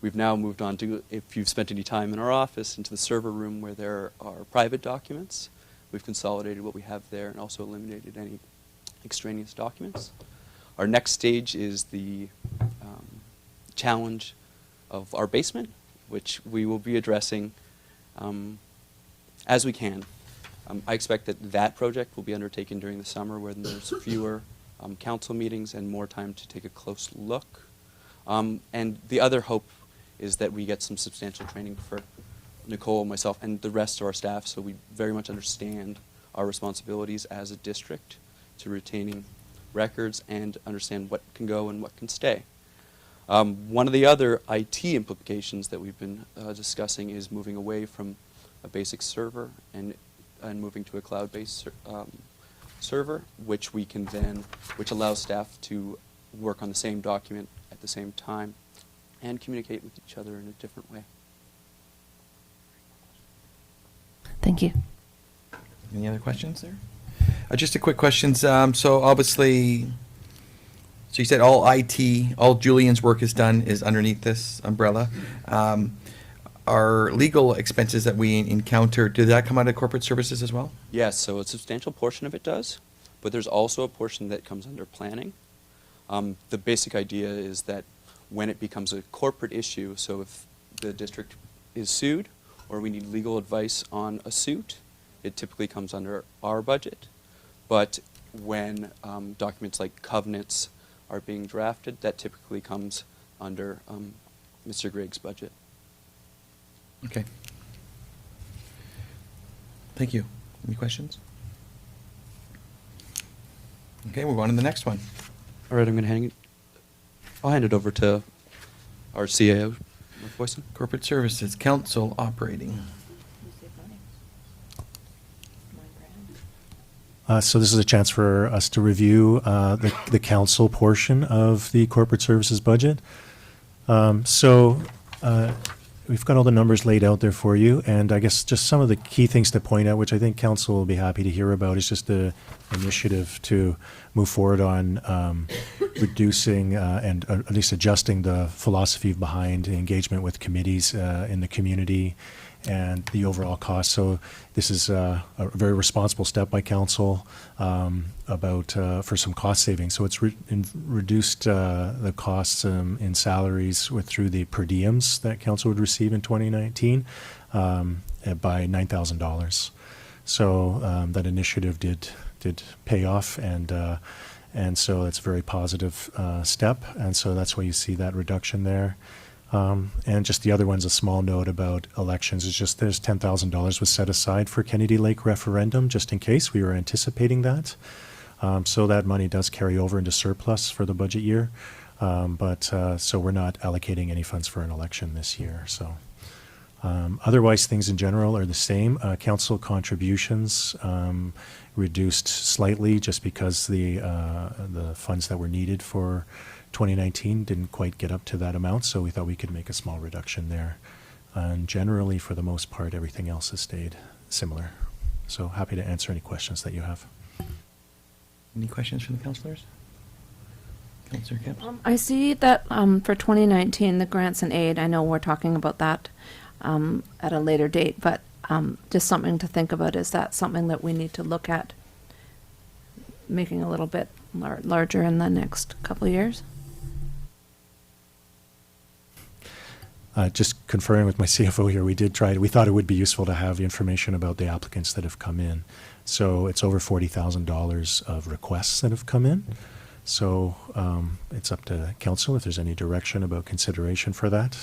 We've now moved on to, if you've spent any time in our office, into the server room where there are private documents. We've consolidated what we have there and also eliminated any extraneous documents. Our next stage is the challenge of our basement, which we will be addressing as we can. I expect that that project will be undertaken during the summer when there's fewer council meetings and more time to take a close look. And the other hope is that we get some substantial training for Nicole, myself, and the rest of our staff, so we very much understand our responsibilities as a district to retaining records and understand what can go and what can stay. One of the other IT implications that we've been discussing is moving away from a basic server and moving to a cloud-based server, which allows staff to work on the same document at the same time and communicate with each other in a different way. Thank you. Any other questions there? Just a quick questions. So obviously, so you said all IT, all Julian's work is underneath this umbrella. Our legal expenses that we encounter, do that come out of corporate services as well? Yes, so a substantial portion of it does, but there's also a portion that comes under planning. The basic idea is that when it becomes a corporate issue, so if the district is sued or we need legal advice on a suit, it typically comes under our budget. But when documents like covenants are being drafted, that typically comes under Mr. Gregg's budget. Okay. Thank you. Any questions? Okay, we'll go on to the next one. All right, I'll hand it over to our CAO, Mark Boyson. Corporate Services, Council Operating. So this is a chance for us to review the council portion of the corporate services budget. We've got all the numbers laid out there for you, and I guess just some of the key things to point out, which I think council will be happy to hear about, is just the initiative to move forward on reducing and at least adjusting the philosophy behind engagement with committees in the community and the overall cost. So this is a very responsible step by council about for some cost savings. So it's reduced the costs in salaries through the per diems that council would receive in 2019 by $9,000. So that initiative did pay off, and so it's a very positive step, and so that's why you see that reduction there. And just the other one's a small note about elections. It's just there's $10,000 was set aside for Kennedy Lake referendum, just in case we were anticipating that. So that money does carry over into surplus for the budget year. So we're not allocating any funds for an election this year. So otherwise, things in general are the same. Council contributions reduced slightly just because the funds that were needed for 2019 didn't quite get up to that amount, so we thought we could make a small reduction there. And generally, for the most part, everything else has stayed similar. So happy to answer any questions that you have. Any questions from the councillors? Councillor Kemp? I see that for 2019, the grants and aid, I know we're talking about that at a later date, but just something to think about. Is that something that we need to look at making a little bit larger in the next couple of years? Just conferring with my CFO here, we thought it would be useful to have information about the applicants that have come in. So it's over $40,000 of requests that have come in. So it's up to council if there's any direction about consideration for that.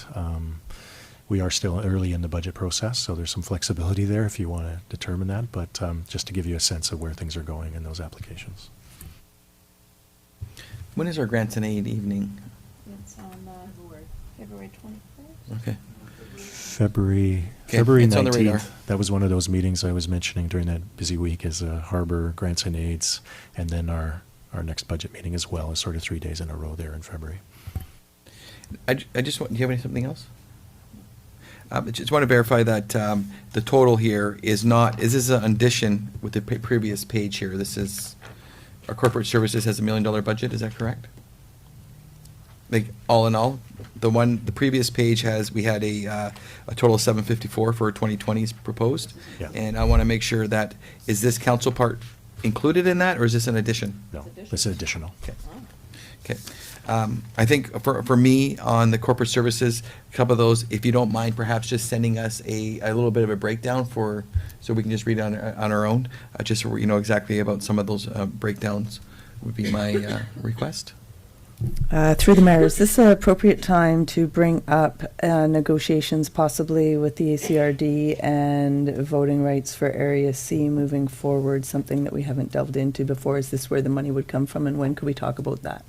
We are still early in the budget process, so there's some flexibility there if you want to determine that, but just to give you a sense of where things are going in those applications. When is our grants and aid evening? It's on February 21st. Okay. February Okay, 19th. it's on the radar. That was one of those meetings I was mentioning during that busy week, is Harbor Grants and Aids, and then our next budget meeting as well, is sort of 3 days in a row there in February. I just want, do you have something else? I just want to verify that the total here is this an addition with the previous page here? This is, our corporate services has $1 million budget, is that correct? Like, all in all, the previous page we had a total of 754 for 2020's proposed. Yeah. And I want to make sure that, is this council part included in that, or is this an addition? No, this is additional. Okay. Okay. I think for me, on the corporate services, a couple of those, if you don't mind, perhaps just sending us a little bit of a breakdown so we can just read it on our own, just so we know exactly about some of those breakdowns would be my request. Through the mayor, is this an appropriate time to bring up negotiations possibly with the ACRD and voting rights for Area C moving forward, something that we haven't delved into before? Is this where the money would come from, and when could we talk about that?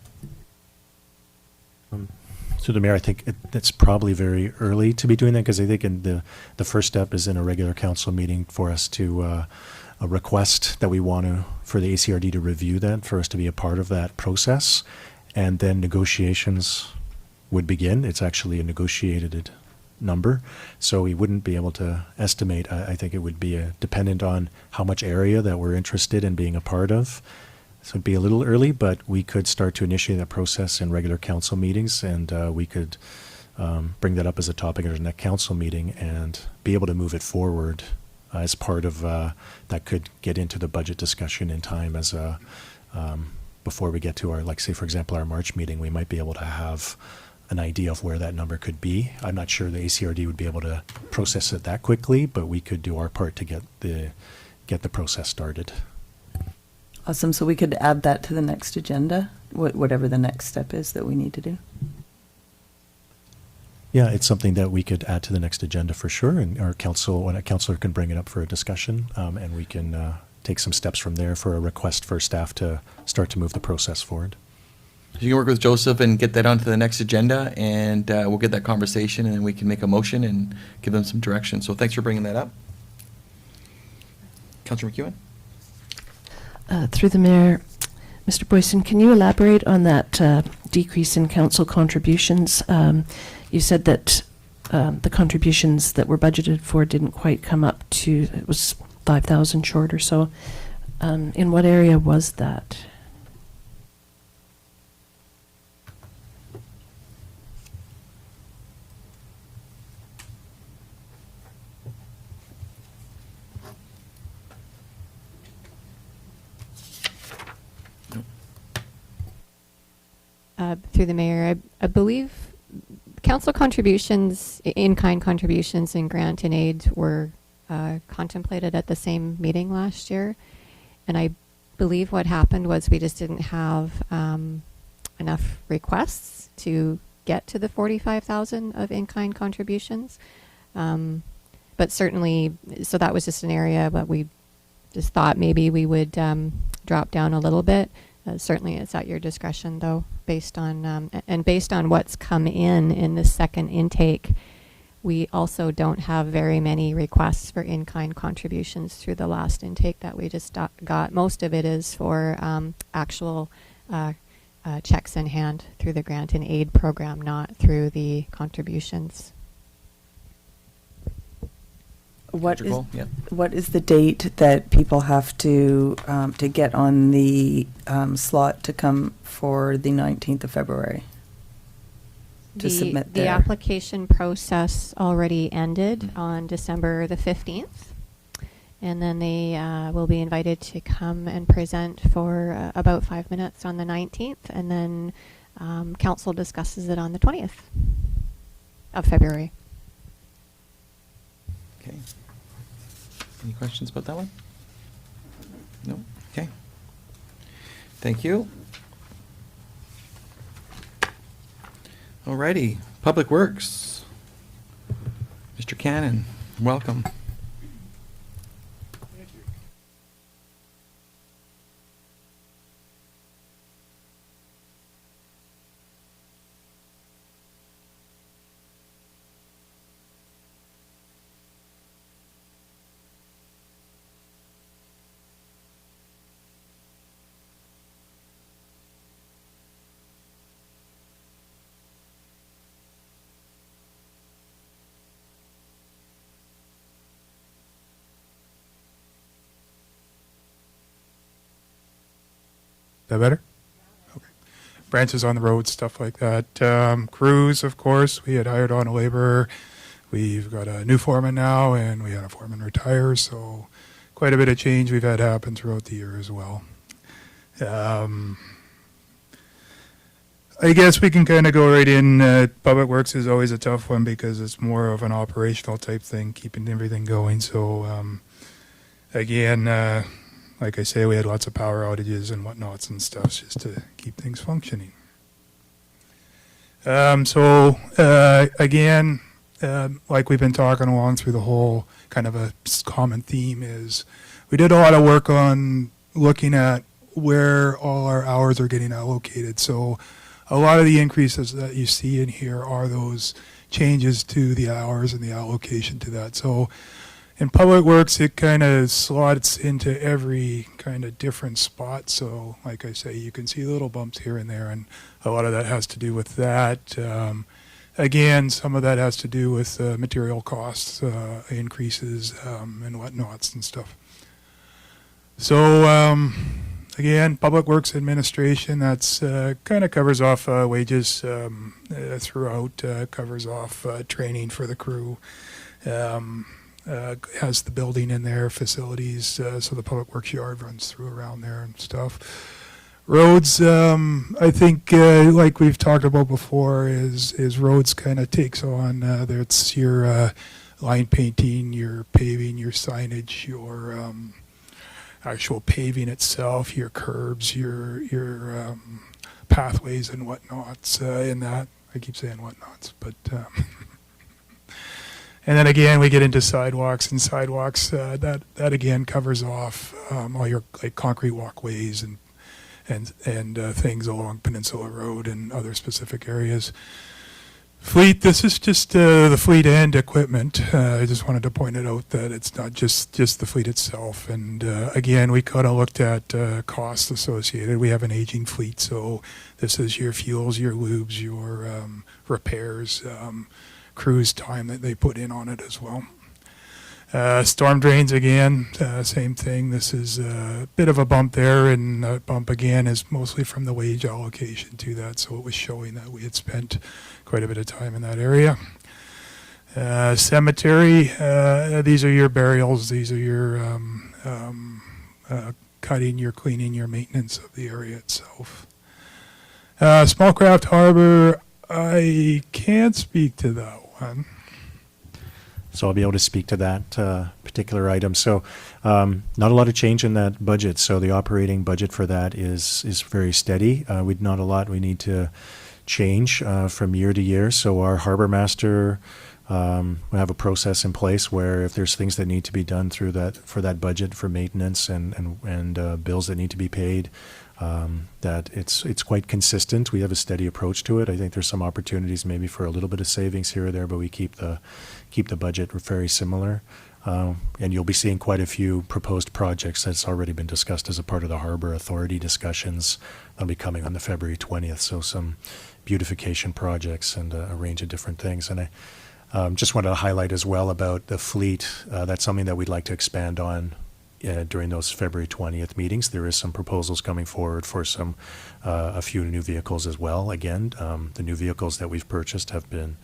Through the mayor, I think it's probably very early to be doing that, because I think the first step is in a regular council meeting for us to a request that we want for the ACRD to review that, for us to be a part of that process. And then negotiations would begin. It's actually a negotiated number, so we wouldn't be able to estimate. I think it would be dependent on how much area that we're interested in being a part of. So it'd be a little early, but we could start to initiate that process in regular council meetings, and we could bring that up as a topic at our next council meeting and be able to move it forward as part of that could get into the budget discussion in time as a before we get to our, like, say, for example, our March meeting. We might be able to have an idea of where that number could be. I'm not sure the ACRD would be able to process it that quickly, but we could do our part to get the process started. Awesome. So we could add that to the next agenda, whatever the next step is that we need to do. Yeah, it's something that we could add to the next agenda for sure, and our council, when a councillor can bring it up for a discussion, and we can take some steps from there for a request for staff to start to move the process forward. You can work with Joseph and get that onto the next agenda, and we'll get that conversation, and then we can make a motion and give them some direction. So thanks for bringing that up. Councillor McEwen? Through the mayor, Mr. Boyson, can you elaborate on that decrease in council contributions? You said that the contributions that were budgeted for didn't quite come up to, it was 5,000 short or so. In what area was that? Through the mayor, I believe council contributions, in-kind contributions and grant and aid were contemplated at the same meeting last year. And I believe what happened was we just didn't have enough requests to get to the 45,000 of in-kind contributions. But certainly, so that was just an area, but we just thought maybe we would drop down a little bit. Certainly it's at your discretion though, based on what's come in the second intake. We also don't have very many requests for in-kind contributions through the last intake that we just got. Most of it is for actual checks in hand through the grant and aid program, not through the contributions. What is, Yeah. what is the date that people have to get on the slot to come for the 19th of February? To submit the their- application process already ended on December the 15th. And then they will be invited to come and present for about 5 minutes on the 19th. And then council discusses it on the 20th of February. Okay. Any questions about that one? No? Okay. Thank you. Alrighty, Public Works. Mr. Cannon, welcome. That better? Okay. Branches on the road, stuff like that. Crews, of course, we had hired on a laborer. We've got a new foreman now, and we had a foreman retire, so quite a bit of change we've had happen throughout the year as well. I guess we can kind of go right in. Public Works is always a tough one because it's more of an operational type thing, keeping everything going. So, again, like I say, we had lots of power outages and whatnots and stuff just to keep things functioning. Again, like we've been talking along through the whole kind of a common theme is we did a lot of work on looking at where all our hours are getting allocated. So a lot of the increases that you see in here are those changes to the hours and the allocation to that. So in Public Works, it kind of slots into every kind of different spot. So like I say, you can see little bumps here and there, and a lot of that has to do with that. Again, some of that has to do with material costs, increases, and whatnots and stuff. So again, Public Works Administration, that's kind of covers off wages throughout, covers off training for the crew. Has the building in there, facilities, so the Public Works yard runs through around there and stuff. Roads, I think, like we've talked about before, is roads kind of takes on, that's your line painting, your paving, your signage, your actual paving itself, your curbs, your pathways and whatnots in that. I keep saying whatnots, but And then again, we get into sidewalks, and sidewalks, that again covers off all your like concrete walkways and things along Peninsula Road and other specific areas. Fleet, this is just the fleet and equipment. I just wanted to point it out that it's not just the fleet itself. And again, we kind of looked at costs associated. We have an aging fleet, so this is your fuels, your lubes, your repairs, cruise time that they put in on it as well. Storm drains again, same thing. This is a bit of a bump there, and that bump again is mostly from the wage allocation to that, so it was showing that we had spent quite a bit of time in that area. Cemetery, these are your burials, these are your cutting, your cleaning, your maintenance of the area itself. Small Craft Harbor, I can't speak to that one. So I'll be able to speak to that particular item. So not a lot of change in that budget. So the operating budget for that is very steady. Not a lot we need to change from year to year. So our harbor master, we have a process in place where if there's things that need to be done for that budget for maintenance and bills that need to be paid, that it's quite consistent. We have a steady approach to it. I think there's some opportunities maybe for a little bit of savings here or there, but we keep the budget very similar. And you'll be seeing quite a few proposed projects that's already been discussed as a part of the Harbor Authority discussions. That'll be coming on the February 20th. So some beautification projects and a range of different things. And I just wanted to highlight as well about the fleet. That's something that we'd like to expand on during those February 20th meetings. There is some proposals coming forward for a few new vehicles as well. Again, the new vehicles that we've purchased have been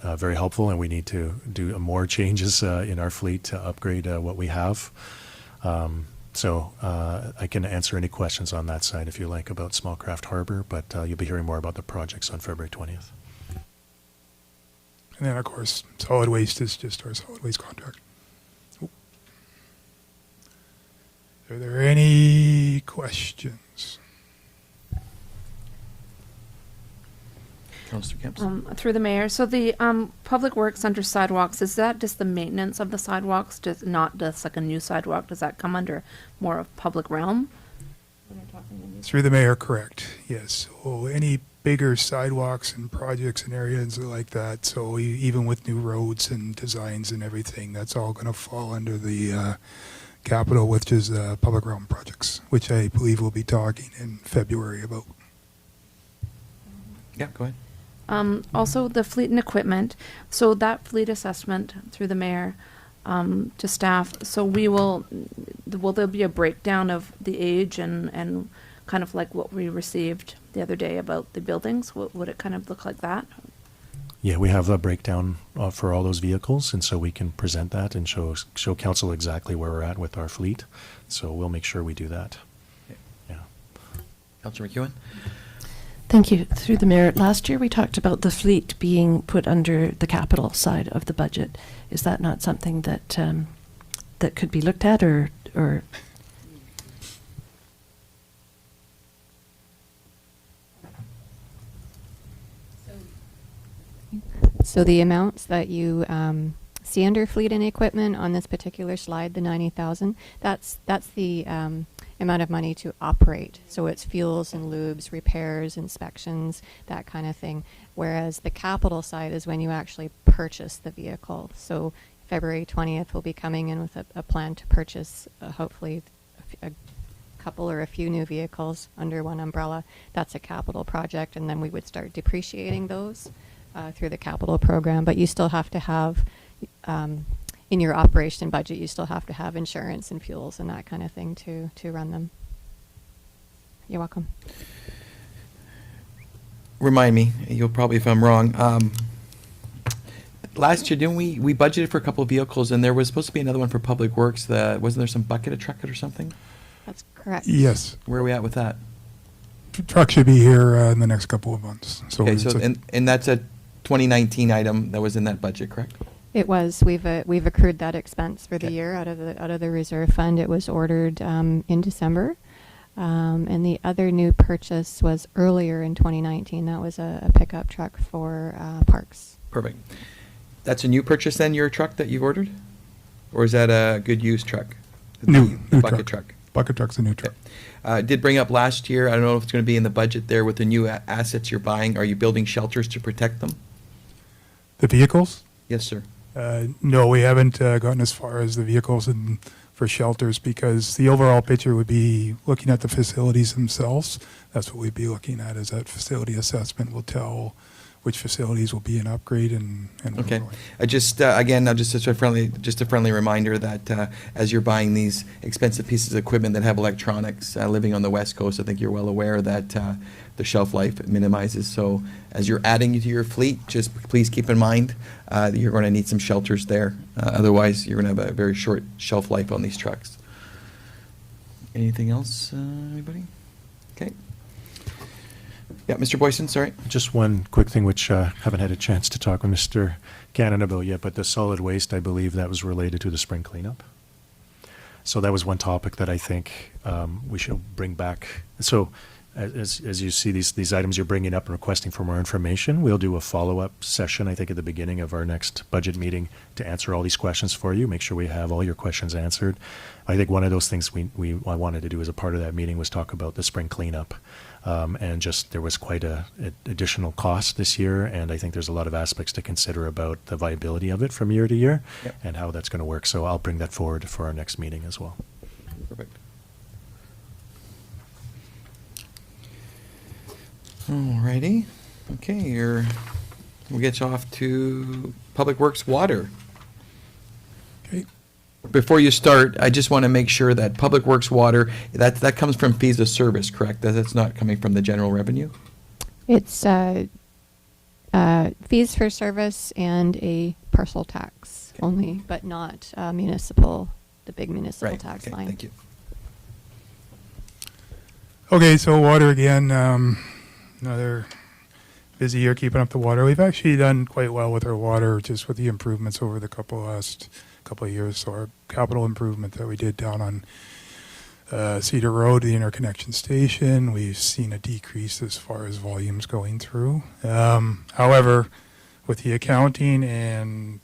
very helpful, and we need to do more changes in our fleet to upgrade what we have. So I can answer any questions on that side if you like about Small Craft Harbor, but you'll be hearing more about the projects on February 20th. And then, of course, solid waste is just our solid waste contract. Are there any questions? Councillor Kemps. Through the mayor, so the public works under sidewalks, is that just the maintenance of the sidewalks, not just like a new sidewalk? Does that come under more of public realm? Through the mayor, correct. Yes. So any bigger sidewalks and projects and areas like that, so even with new roads and designs and everything, that's all going to fall under the capital, which is public realm projects, which I believe we'll be talking in February about. Yeah, go ahead. Also, the fleet and equipment. So that fleet assessment through the mayor to staff. So will there be a breakdown of the age and kind of like what we received the other day about the buildings? Would it kind of look like that? Yeah, we have a breakdown for all those vehicles, and so we can present that and show council exactly where we're at with our fleet. So we'll make sure we do that. Yeah. Councillor McEwen. Thank you. Through the mayor, last year we talked about the fleet being put under the capital side of the budget. Is that not something that that could be looked at, or? So the amounts that you see under fleet and equipment on this particular slide, the 90,000, that's the amount of money to operate. So it's fuels and lubes, repairs, inspections, that kind of thing. Whereas the capital side is when you actually purchase the vehicle. So February 20th we'll be coming in with a plan to purchase hopefully a couple or a few new vehicles under one umbrella. That's a capital project, and then we would start depreciating those through the capital program. But you still have to have in your operation budget, you still have to have insurance and fuels and that kind of thing to run them. You're welcome. Remind me, you'll probably if I'm wrong. Last year, didn't we budgeted for a couple of vehicles, and there was supposed to be another one for Public Works. Wasn't there some bucket of truck or something? That's correct. Yes. Where are we at with that? Truck should be here in the next couple of months. So Okay, it's so and that's a 2019 item that was in that budget, correct? It was. We've accrued that expense for the year out of the reserve fund. It was ordered in December, and the other new purchase was earlier in 2019. That was a pickup truck for parks. Perfect. That's a new purchase then, your truck that you've ordered? Or is that a good used truck? New bucket truck. Bucket truck's a new truck. Did bring up last year, I don't know if it's going to be in the budget there with the new assets you're buying. Are you building shelters to protect them? The vehicles? Yes, sir. No, we haven't gotten as far as the vehicles and for shelters, because the overall picture would be looking at the facilities themselves. That's what we'd be looking at, is that facility assessment will tell which facilities will be an upgrade and where Okay. we're going. I just, again, just a friendly reminder that as you're buying these expensive pieces of equipment that have electronics, living on the West Coast, I think you're well aware that the shelf life minimizes. So as you're adding to your fleet, just please keep in mind that you're going to need some shelters there. Otherwise, you're going to have a very short shelf life on these trucks. Anything else, anybody? Okay. Yeah, Mr. Boyson, sorry. Just one quick thing, which haven't had a chance to talk with Mr. Gannon about yet, but the solid waste, I believe that was related to the spring cleanup. So that was one topic that I think we should bring back. So as you see these items you're bringing up and requesting for more information, we'll do a follow-up session, I think, at the beginning of our next budget meeting to answer all these questions for you, make sure we have all your questions answered. I think one of those things I wanted to do as a part of that meeting was talk about the spring cleanup. And just there was quite a additional cost this year, and I think there's a lot of aspects to consider about the viability of it from year to year. Yep. And how that's going to work. So I'll bring that forward for our next meeting as well. Perfect. Alrighty. Okay, we'll get you off to Public Works Water. Okay. Before you start, I just want to make sure that Public Works Water, that comes from fees of service, correct? That's not coming from the general revenue? It's fees for service and a parcel tax only, but not municipal, the big municipal Right, tax okay, line. thank you. Okay, so water again, another busy year keeping up the water. We've actually done quite well with our water, just with the improvements over the last couple of years. So our capital improvement that we did down on Cedar Road, the interconnection station, we've seen a decrease as far as volumes going through. However, with the accounting and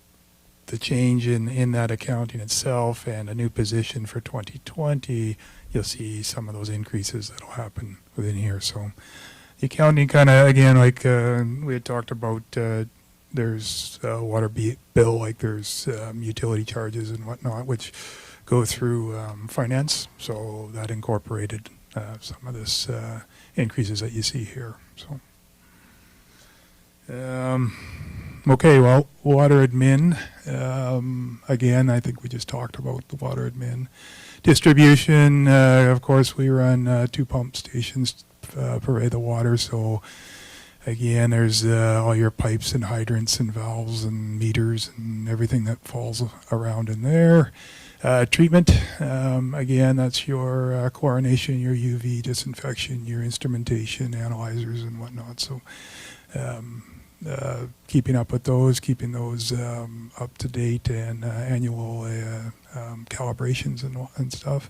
the change in that accounting itself and a new position for 2020, you'll see some of those increases that'll happen within here. So the accounting kind of, again, like we had talked about, there's a water bill, like there's utility charges and whatnot, which go through finance. So that incorporated some of this increases that you see here. So. Okay, well, water admin, again, I think we just talked about the water admin. Distribution, of course, we run 2 pump stations provide the water, so again, there's all your pipes and hydrants and valves and meters and everything that falls around in there. Treatment, again, that's your chlorination, your UV disinfection, your instrumentation, analyzers and whatnot, so keeping up with those, keeping those up to date, and annual calibrations and stuff.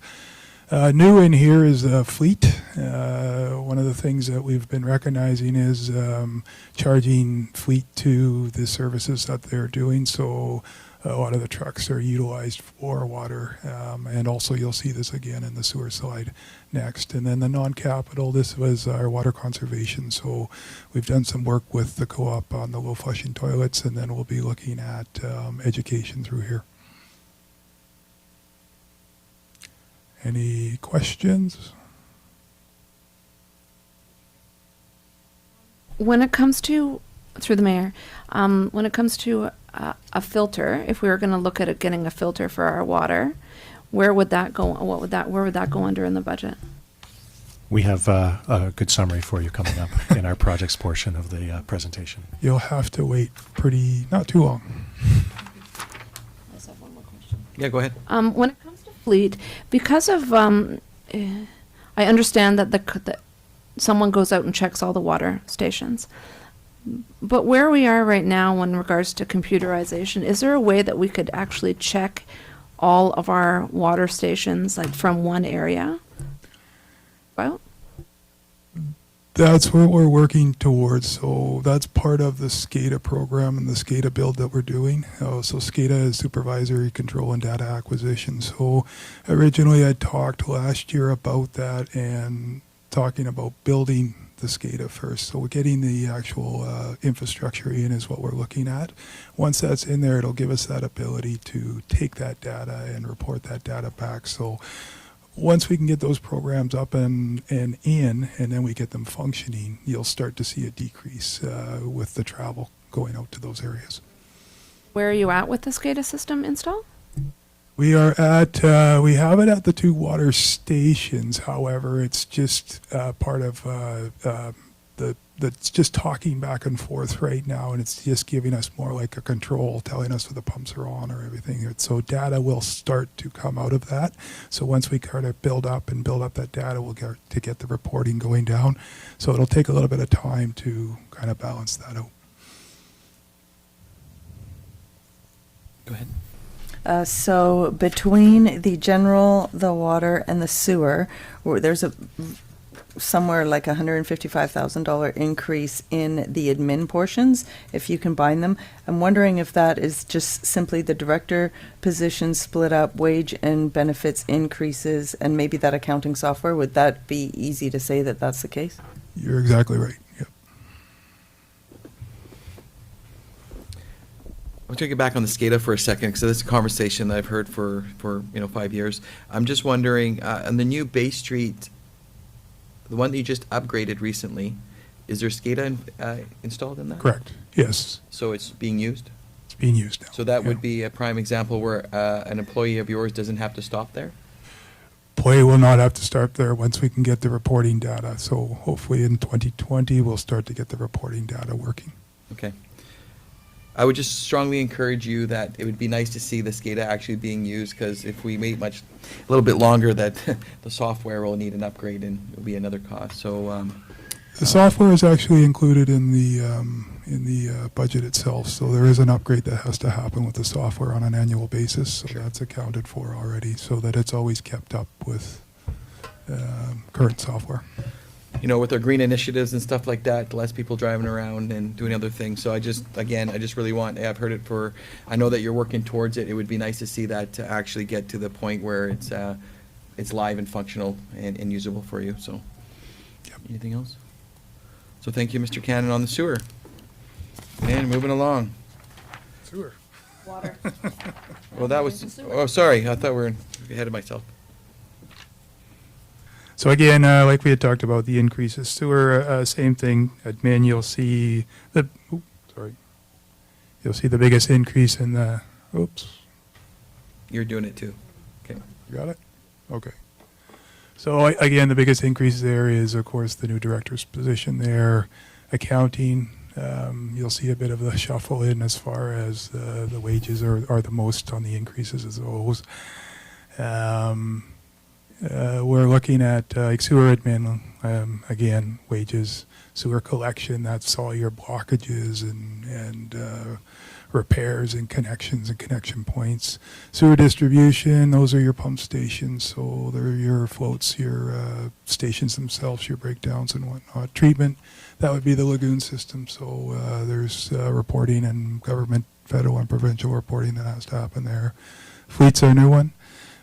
New in here is fleet. One of the things that we've been recognizing is charging fleet to the services that they're doing. So a lot of the trucks are utilized for water, and also you'll see this again in the sewer side next. And then the non-capital, this was our water conservation. So we've done some work with the co-op on the low flushing toilets, and then we'll be looking at education through here. Any questions? When it comes to, through the mayor, when it comes to a filter, if we were going to look at it, getting a filter for our water, where would that go? Where would that go under in the budget? We have a good summary for you coming up in our projects portion of the presentation. You'll have to wait not too long. I just have one more question. Yeah, go ahead. When it comes to fleet, because of, I understand that someone goes out and checks all the water stations. But where we are right now in regards to computerization, is there a way that we could actually check all of our water stations, like from one area? Well, That's what we're working towards. So that's part of the SCADA program and the SCADA build that we're doing. So SCADA is supervisory control and data acquisition. So originally I talked last year about that and talking about building the SCADA first. So we're getting the actual infrastructure in is what we're looking at. Once that's in there, it'll give us that ability to take that data and report that data back. So once we can get those programs up and in, and then we get them functioning, you'll start to see a decrease with the travel going out to those areas. Where are you at with the SCADA system install? We are at, we have it at the 2 water stations. However, it's just part of that's just talking back and forth right now, and it's just giving us more like a control, telling us if the pumps are on or everything. So data will start to come out of that. So once we kind of build up that data, we'll get to get the reporting going down. So it'll take a little bit of time to kind of balance that out. Go ahead. So between the general, the water, and the sewer, there's somewhere like $155,000 increase in the admin portions, if you combine them. I'm wondering if that is just simply the director position split up, wage and benefits increases, and maybe that accounting software. Would that be easy to say that that's the case? You're exactly right. Yep. I'm going to get back on the SCADA for a second, because this is a conversation that I've heard for 5 years. I'm just wondering, on the new Bay Street, the one that you just upgraded recently, is there SCADA installed in that? Correct. Yes. So it's being used? It's being used now. So that Yeah. would be a prime example where an employee of yours doesn't have to stop there? Employee will not have to start there once we can get the reporting data. So hopefully in 2020, we'll start to get the reporting data working. Okay. I would just strongly encourage you that it would be nice to see the SCADA actually being used, because if we wait a little bit longer, that the software will need an upgrade and it'll be another cost. So The software is actually included in the budget itself. So there is an upgrade that has to happen with the software on an annual basis. So Sure. that's accounted for already, so that it's always kept up with current software. with our green initiatives and stuff like that, less people driving around and doing other things. So I just really want, I've heard it I know that you're working towards it. It would be nice to see that to actually get to the point where it's live and functional and usable for you, so. Yep. Anything else? So thank you, Mr. Cannon, on the sewer. And moving along. Sewer. Water. Well, that was, sorry, I thought we were ahead of myself. So again, like we had talked about, the increases. Sewer, same thing. Admin, you'll see the biggest increase in the. Oops, You're doing it too. Okay. you got it. Okay. So again, the biggest increase there is, of course, the new director's position there. Accounting, you'll see a bit of the shuffle in as far as the wages are the most on the increases as those. We're looking at sewer admin, again, wages, sewer collection, that's all your blockages and repairs and connections and connection points. Sewer distribution, those are your pump stations, so they're your floats, your stations themselves, your breakdowns and whatnot. Treatment, that would be the lagoon system, so there's reporting and government, federal and provincial reporting that has to happen there. Fleet's our new one.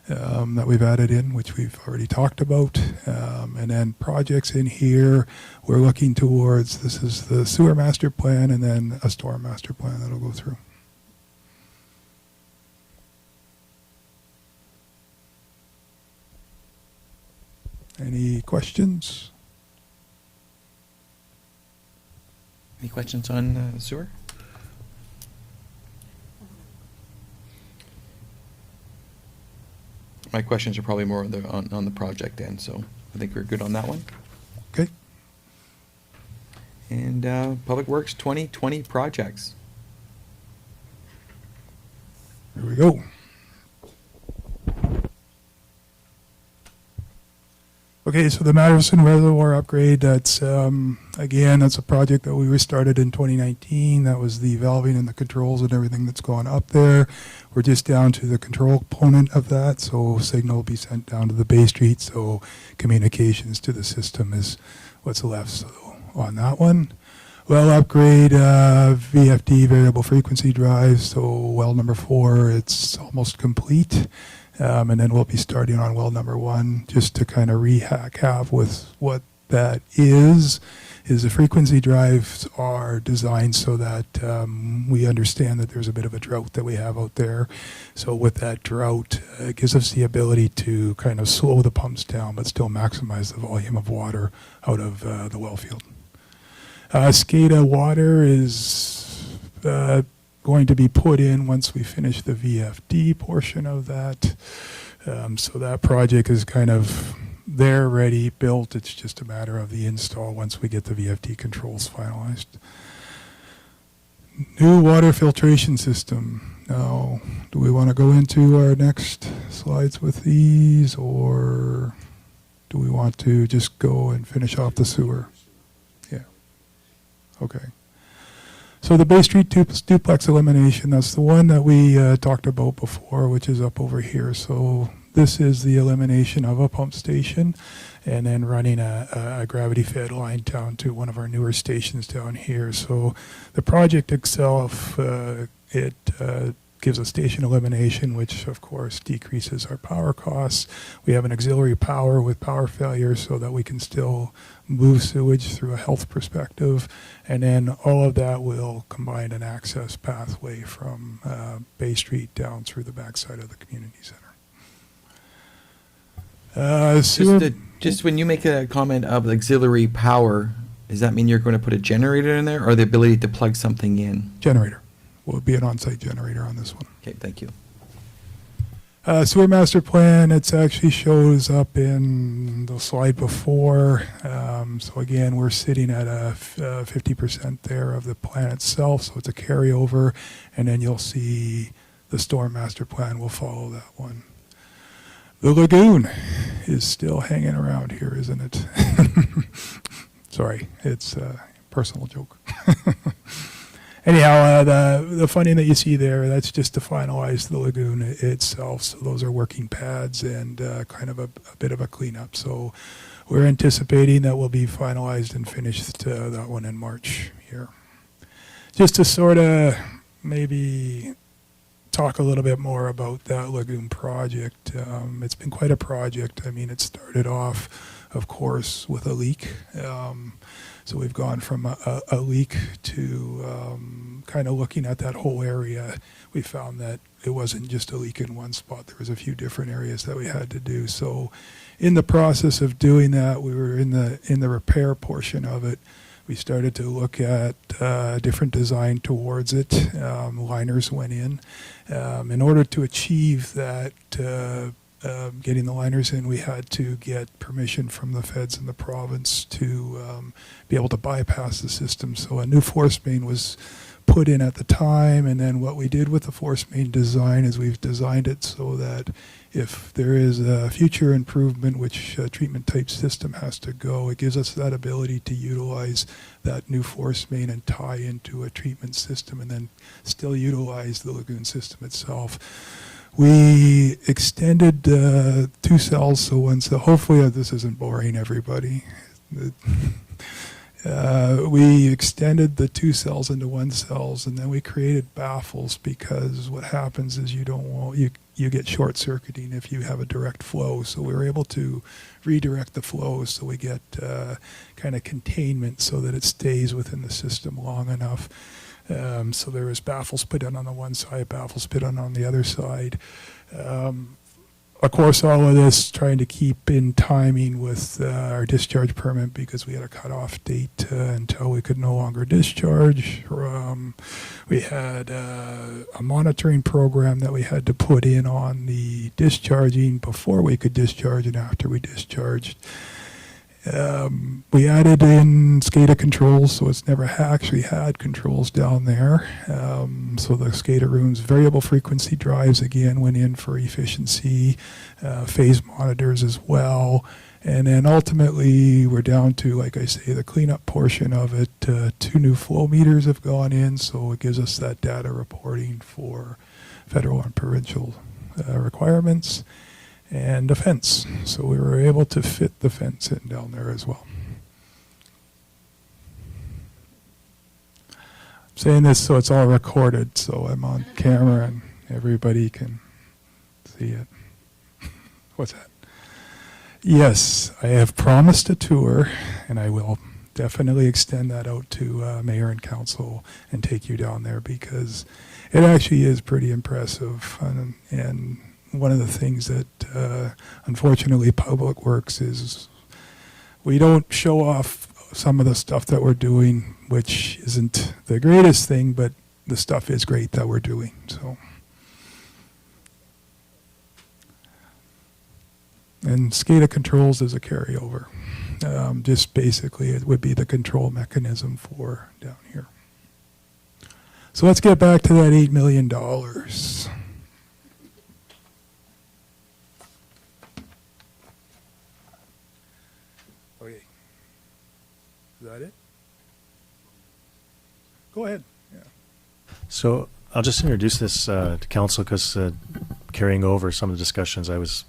That we've added in, which we've already talked about. And then projects in here, we're looking towards, this is the sewer master plan and then a storm master plan that'll go through. Any questions? Any questions on sewer? My questions are probably more on the project end, so I think we're good on that one. Okay. And Public Works 2020 projects. Here we go. Okay, so the Madison Reservoir upgrade, that's, again, that's a project that we restarted in 2019. That was the valving and the controls and everything that's gone up there. We're just down to the control component of that, so signal will be sent down to the Bay Street, so communications to the system is what's left. So on that one, well upgrade, VFD variable frequency drive. So well number 4, it's almost complete. And then we'll be starting on well number 1 just to kind of recap with what that is the frequency drives are designed so that we understand that there's a bit of a drought that we have out there. So with that drought, it gives us the ability to kind of slow the pumps down but still maximize the volume of water out of the well field. SCADA water is going to be put in once we finish the VFD portion of that. So that project is kind of there, ready, built. It's just a matter of the install once we get the VFD controls finalized. New water filtration system. Now, do we want to go into our next slides with these, or do we want to just go and finish off the sewer? Yeah. Okay. So the Bay Street duplex elimination, that's the one that we talked about before, which is up over here. So this is the elimination of a pump station and then running a gravity-fed line down to one of our newer stations down here. So the project itself, it gives a station elimination, which of course decreases our power costs. We have an auxiliary power with power failure so that we can still move sewage through a health perspective. And then all of that will combine an access pathway from Bay Street down through the backside of the community center. Just when you make a comment of auxiliary power, does that mean you're going to put a generator in there, or the ability to plug something in? Generator. Will be an on-site generator on this one. Okay, thank you. Sewer master plan, it actually shows up in the slide before. So again, we're sitting at a 50% there of the plan itself, so it's a carryover, and then you'll see the storm master plan will follow that one. The lagoon is still hanging around here, isn't it? Sorry, it's a personal joke. Anyhow, the funding that you see there, that's just to finalize the lagoon itself. So those are working pads and kind of a bit of a cleanup. So we're anticipating that will be finalized and finished that one in March here. Just to sort of maybe talk a little bit more about that lagoon project. It's been quite a project. I mean, it started off, of course, with a leak. So we've gone from a leak to kind of looking at that whole area. We found that it wasn't just a leak in one spot. There was a few different areas that we had to do. So in the process of doing that, we were in the repair portion of it. We started to look at different design towards it. Liners went in. In order to achieve that, getting the liners in, we had to get permission from the feds and the province to be able to bypass the system. So a new force main was put in at the time, and then what we did with the force main design is we've designed it so that if there is a future improvement, which treatment type system has to go, it gives us that ability to utilize that new force main and tie into a treatment system and then still utilize the lagoon system itself. We extended 2 cells, so hopefully this isn't boring everybody. We extended the 2 cells into 1 cells, and then we created baffles because what happens is you get short circuiting if you have a direct flow. So we were able to redirect the flow so we get kind of containment so that it stays within the system long enough. So there was baffles put in on the one side, baffles put on the other side. Of course, all of this trying to keep in timing with our discharge permit because we had a cutoff date until we could no longer discharge. We had a monitoring program that we had to put in on the discharging before we could discharge and after we discharged. We added in SCADA controls, so it's never actually had controls down there. So the SCADA rooms, variable frequency drives again went in for efficiency, phase monitors as well. And then ultimately we're down to, like I say, the cleanup portion of it. 2 new flow meters have gone in, so it gives us that data reporting for federal and provincial requirements. And a fence. So we were able to fit the fence in down there as well. saying this so it's all recorded, so I'm on camera and everybody can see it. What's that? Yes, I have promised a tour, and I will definitely extend that out to mayor and council and take you down there, because it actually is pretty impressive. And one of the things that unfortunately Public Works is, we don't show off some of the stuff that we're doing, which isn't the greatest thing, but the stuff is great that we're doing. So, and SCADA controls is a carryover. Just basically, it would be the control mechanism for down here. So let's get back to that $8 million. Okay. Is that it? Go ahead. Yeah. So I'll just introduce this to council, because carrying over some of the discussions I was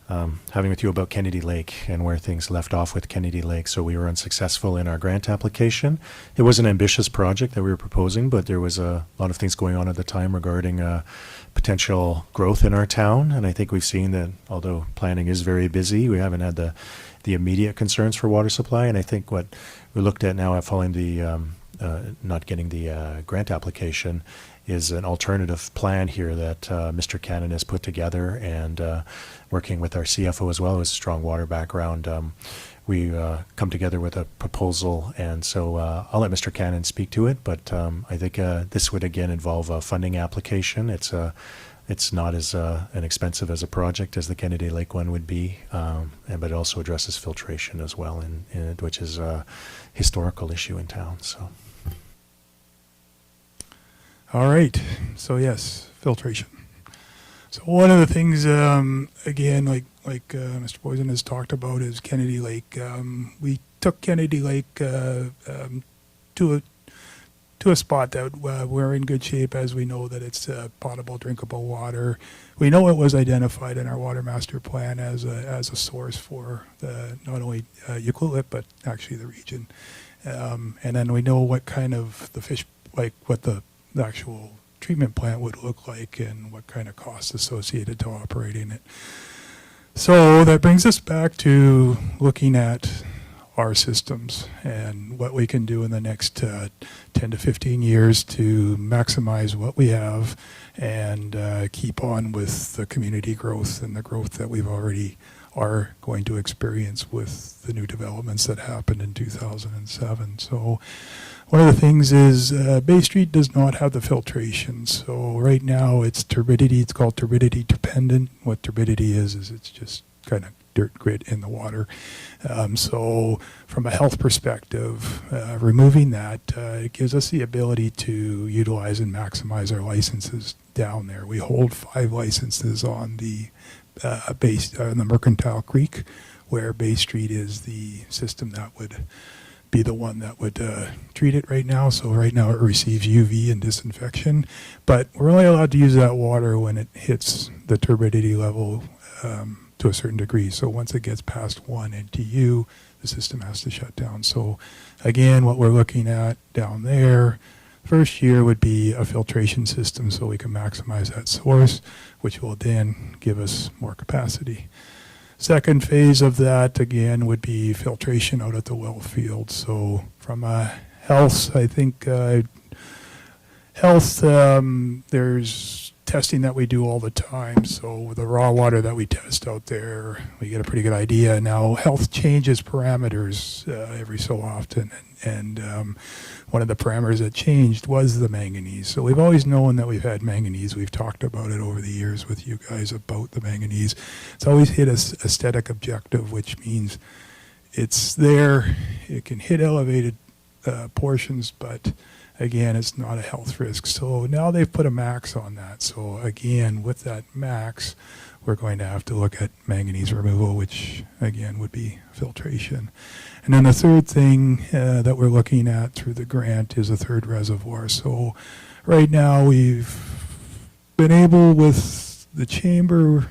having with you about Kennedy Lake and where things left off with Kennedy Lake. So we were unsuccessful in our grant application. It was an ambitious project that we were proposing, but there was a lot of things going on at the time regarding potential growth in our town. And I think we've seen that although planning is very busy, we haven't had the immediate concerns for water supply. And I think what we looked at now following the not getting the grant application is an alternative plan here that Mr. Cannon has put together, and working with our CFO as well, who has a strong water background. We come together with a proposal, and so I'll let Mr. Cannon speak to it, but I think this would again involve a funding application. It's not as an expensive as a project as the Kennedy Lake one would be, but it also addresses filtration as well, which is a historical issue in town. So. All right. So yes, filtration. So one of the things, again, like Mr. Poison has talked about, is Kennedy Lake. We took Kennedy Lake to a spot that we're in good shape, as we know that it's potable, drinkable water. We know it was identified in our water master plan as a source for not only Ucluelet, but actually the region. And then we know what kind of the fish, like what the actual treatment plant would look like and what kind of costs associated to operating it. So that brings us back to looking at our systems and what we can do in the next 10 to 15 years to maximize what we have and keep on with the community growth and the growth that we've already are going to experience with the new developments that happened in 2007. So one of the things is Bay Street does not have the filtration. So right now it's turbidity. It's called turbidity dependent. What turbidity is it's just kind of dirt grit in the water. So from a health perspective, removing that, it gives us the ability to utilize and maximize our licenses down there. We hold 5 licenses on the the Mercantile Creek, where Bay Street is the system that would be the one that would treat it right now. So right now it receives UV and disinfection, but we're only allowed to use that water when it hits the turbidity level to a certain degree. So once it gets past 1 NTU, the system has to shut down. So again, what we're looking at down there, first year would be a filtration system so we can maximize that source, which will then give us more capacity. Second phase of that, again, would be filtration out at the well field. So from a health, I think there's testing that we do all the time. So with the raw water that we test out there, we get a pretty good idea. Now, health changes parameters every so often. And one of the parameters that changed was the manganese. So we've always known that we've had manganese. We've talked about it over the years with you guys about the manganese. It's always hit a aesthetic objective, which means it's there. It can hit elevated portions, but again, it's not a health risk. So now they've put a max on that. So again, with that max, we're going to have to look at manganese removal, which again would be filtration. And then the third thing that we're looking at through the grant is a third reservoir. So right now we've been able, with the chamber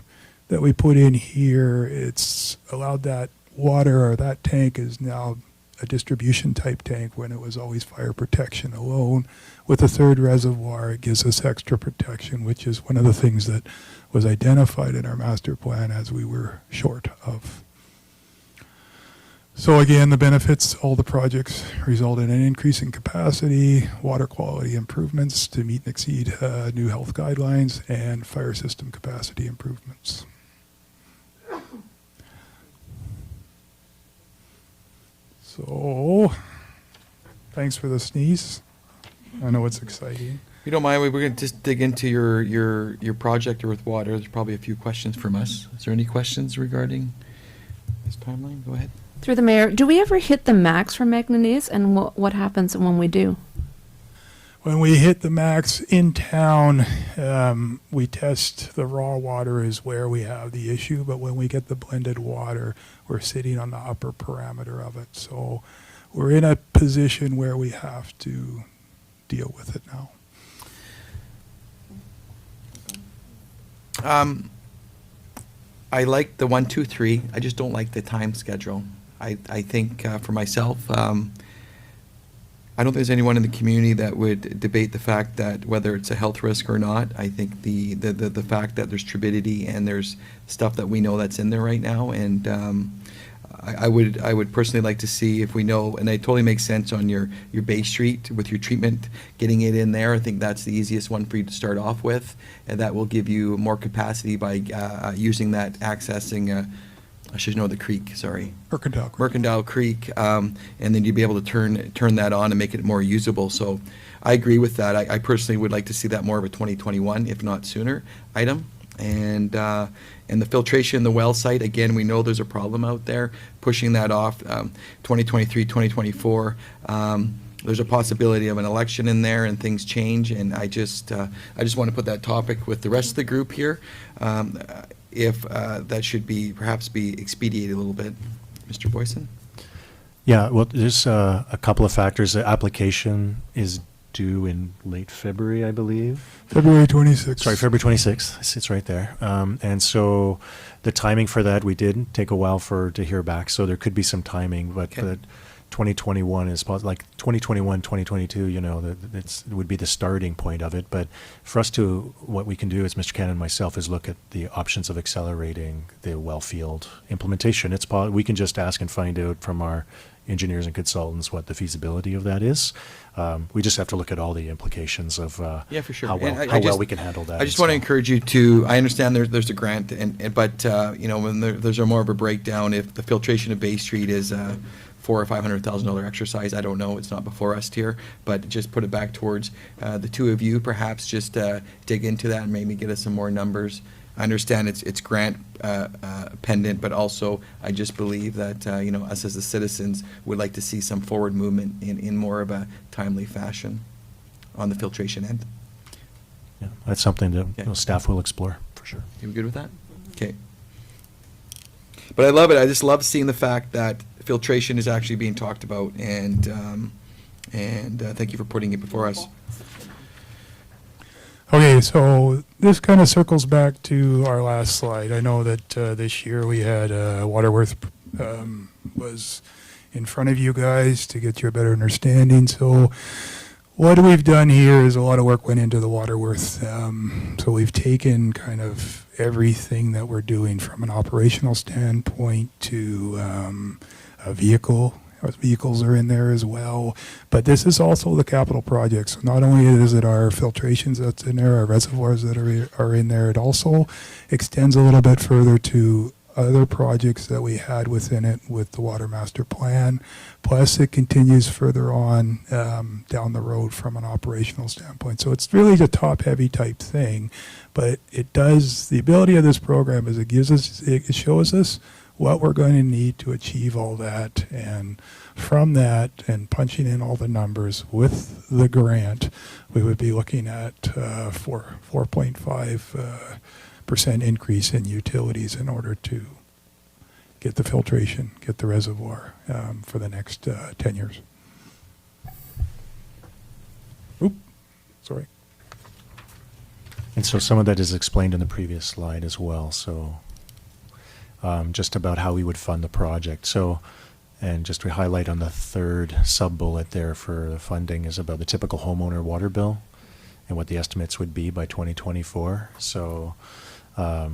that we put in here, it's allowed that water, or that tank is now a distribution type tank when it was always fire protection alone. With a third reservoir, it gives us extra protection, which is one of the things that was identified in our master plan as we were short of. So again, the benefits, all the projects result in an increase in capacity, water quality improvements to meet and exceed new health guidelines, and fire system capacity improvements. So, thanks for the sneeze. I know it's exciting. If you don't mind, we're going to just dig into your project with water. There's probably a few questions from us. Is there any questions regarding this timeline? Go ahead. Through the mayor, do we ever hit the max for manganese, and what happens when we do? When we hit the max in town, we test the raw water is where we have the issue, but when we get the blended water, we're sitting on the upper parameter of it. So we're in a position where we have to deal with it now. I like the 1, 2, 3. I just don't like the time schedule. I think for myself, I don't think there's anyone in the community that would debate the fact that whether it's a health risk or not. I think the fact that there's turbidity and there's stuff that we know that's in there right now, and I would personally like to see if we know, and it totally makes sense on your Bay Street with your treatment, getting it in there. I think that's the easiest one for you to start off with, and that will give you more capacity by using that, accessing. I should know the creek, sorry. Mercantile Creek, and then you'd be able to turn that on and make it more usable. So I agree with that. I personally would like to see that more of a 2021, if not sooner, item. And the filtration in the well site, again, we know there's a problem out there. Pushing that off 2023, 2024. There's a possibility of an election in there and things change, and I just want to put that topic with the rest of the group here. If that should perhaps be expedited a little bit. Mr. Boyson? Yeah, well, there's a couple of factors. The application is due in late February, I believe. February 26th. Sorry, February 26th. It's right there. And so the timing for that, we did take a while to hear back. So there could be some timing, but the 2021 is like 2021, 2022, it would be the starting point of it. But for us what we can do as Mr. Cannon and myself is look at the options of accelerating the well field implementation. We can just ask and find out from our engineers and consultants what the feasibility of that is. We just have to look at all the implications of for sure. how well we can handle that. I just want to encourage you to. I understand there's a grant, but when there's more of a breakdown, if the filtration of Bay Street is $400,000 or $500,000 exercise, I don't know. It's not before us here, but just put it back towards the two of you. Perhaps just dig into that and maybe get us some more numbers. I understand it's grant pendant, but also I just believe that us as the citizens would like to see some forward movement in more of a timely fashion on the filtration end. Yeah, that's something that staff will explore for sure. You good with that? Okay. But I love it. I just love seeing the fact that filtration is actually being talked about, and thank you for putting it before us. Okay, so this kind of circles back to our last slide. I know that this year we had Waterworth was in front of you guys to get you a better understanding. So what we've done here is a lot of work went into the Waterworth. So we've taken kind of everything that we're doing from an operational standpoint to a vehicle. Our vehicles are in there as well, but this is also the capital projects. So not only is it our filtrations that's in there, our reservoirs that are in there, it also extends a little bit further to other projects that we had within it with the Water Master Plan. Plus, it continues further on down the road from an operational standpoint. So it's really the top-heavy type thing, but it does. The ability of this program is it shows us what we're going to need to achieve all that, and from that and punching in all the numbers with the grant, we would be looking at 4.5% increase in utilities in order to get the filtration, get the reservoir for the next 10 years. Oop, sorry. And so some of that is explained in the previous slide as well. So just about how we would fund the project. So And just to highlight on the third sub-bullet there for the funding is about the typical homeowner water bill and what the estimates would be by 2024. So, the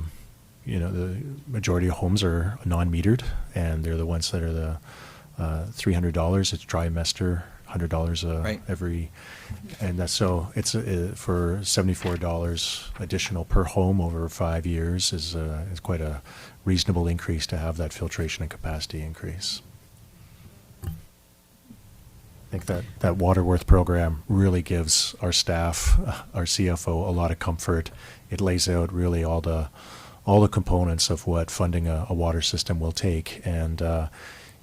majority of homes are non-metered, and they're the ones that are the $300. It's trimester, $100 Right. every, and that's so it's for $74 additional per home over 5 years is quite a reasonable increase to have that filtration and capacity increase. I think that Waterworth program really gives our staff, our CFO, a lot of comfort. It lays out really all the components of what funding a water system will take, and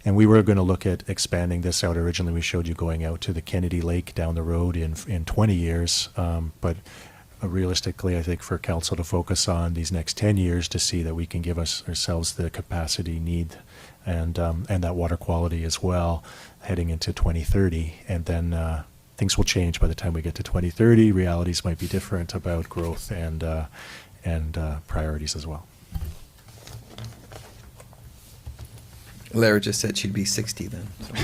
we were going to look at expanding this out. Originally, we showed you going out to the Kennedy Lake down the road in 20 years, but realistically, I think for council to focus on these next 10 years to see that we can give ourselves the capacity need and that water quality as well heading into 2030, and then things will change by the time we get to 2030. Realities might be different about growth and priorities as well. Lara just said she'd be 60 then. So.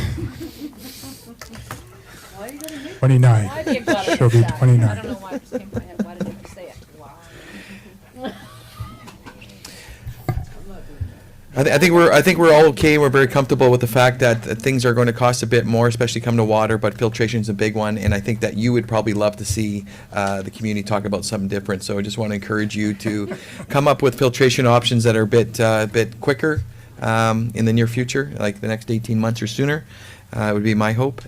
29. She'll be 29. I don't know why it just came to my head. Why did you say it? Wow. I think we're all okay. We're very comfortable with the fact that things are going to cost a bit more, especially come to water. But filtration is a big one, and I think that you would probably love to see the community talk about something different. So I just want to encourage you to come up with filtration options that are a bit quicker in the near future, like the next 18 months or sooner. Would be my hope.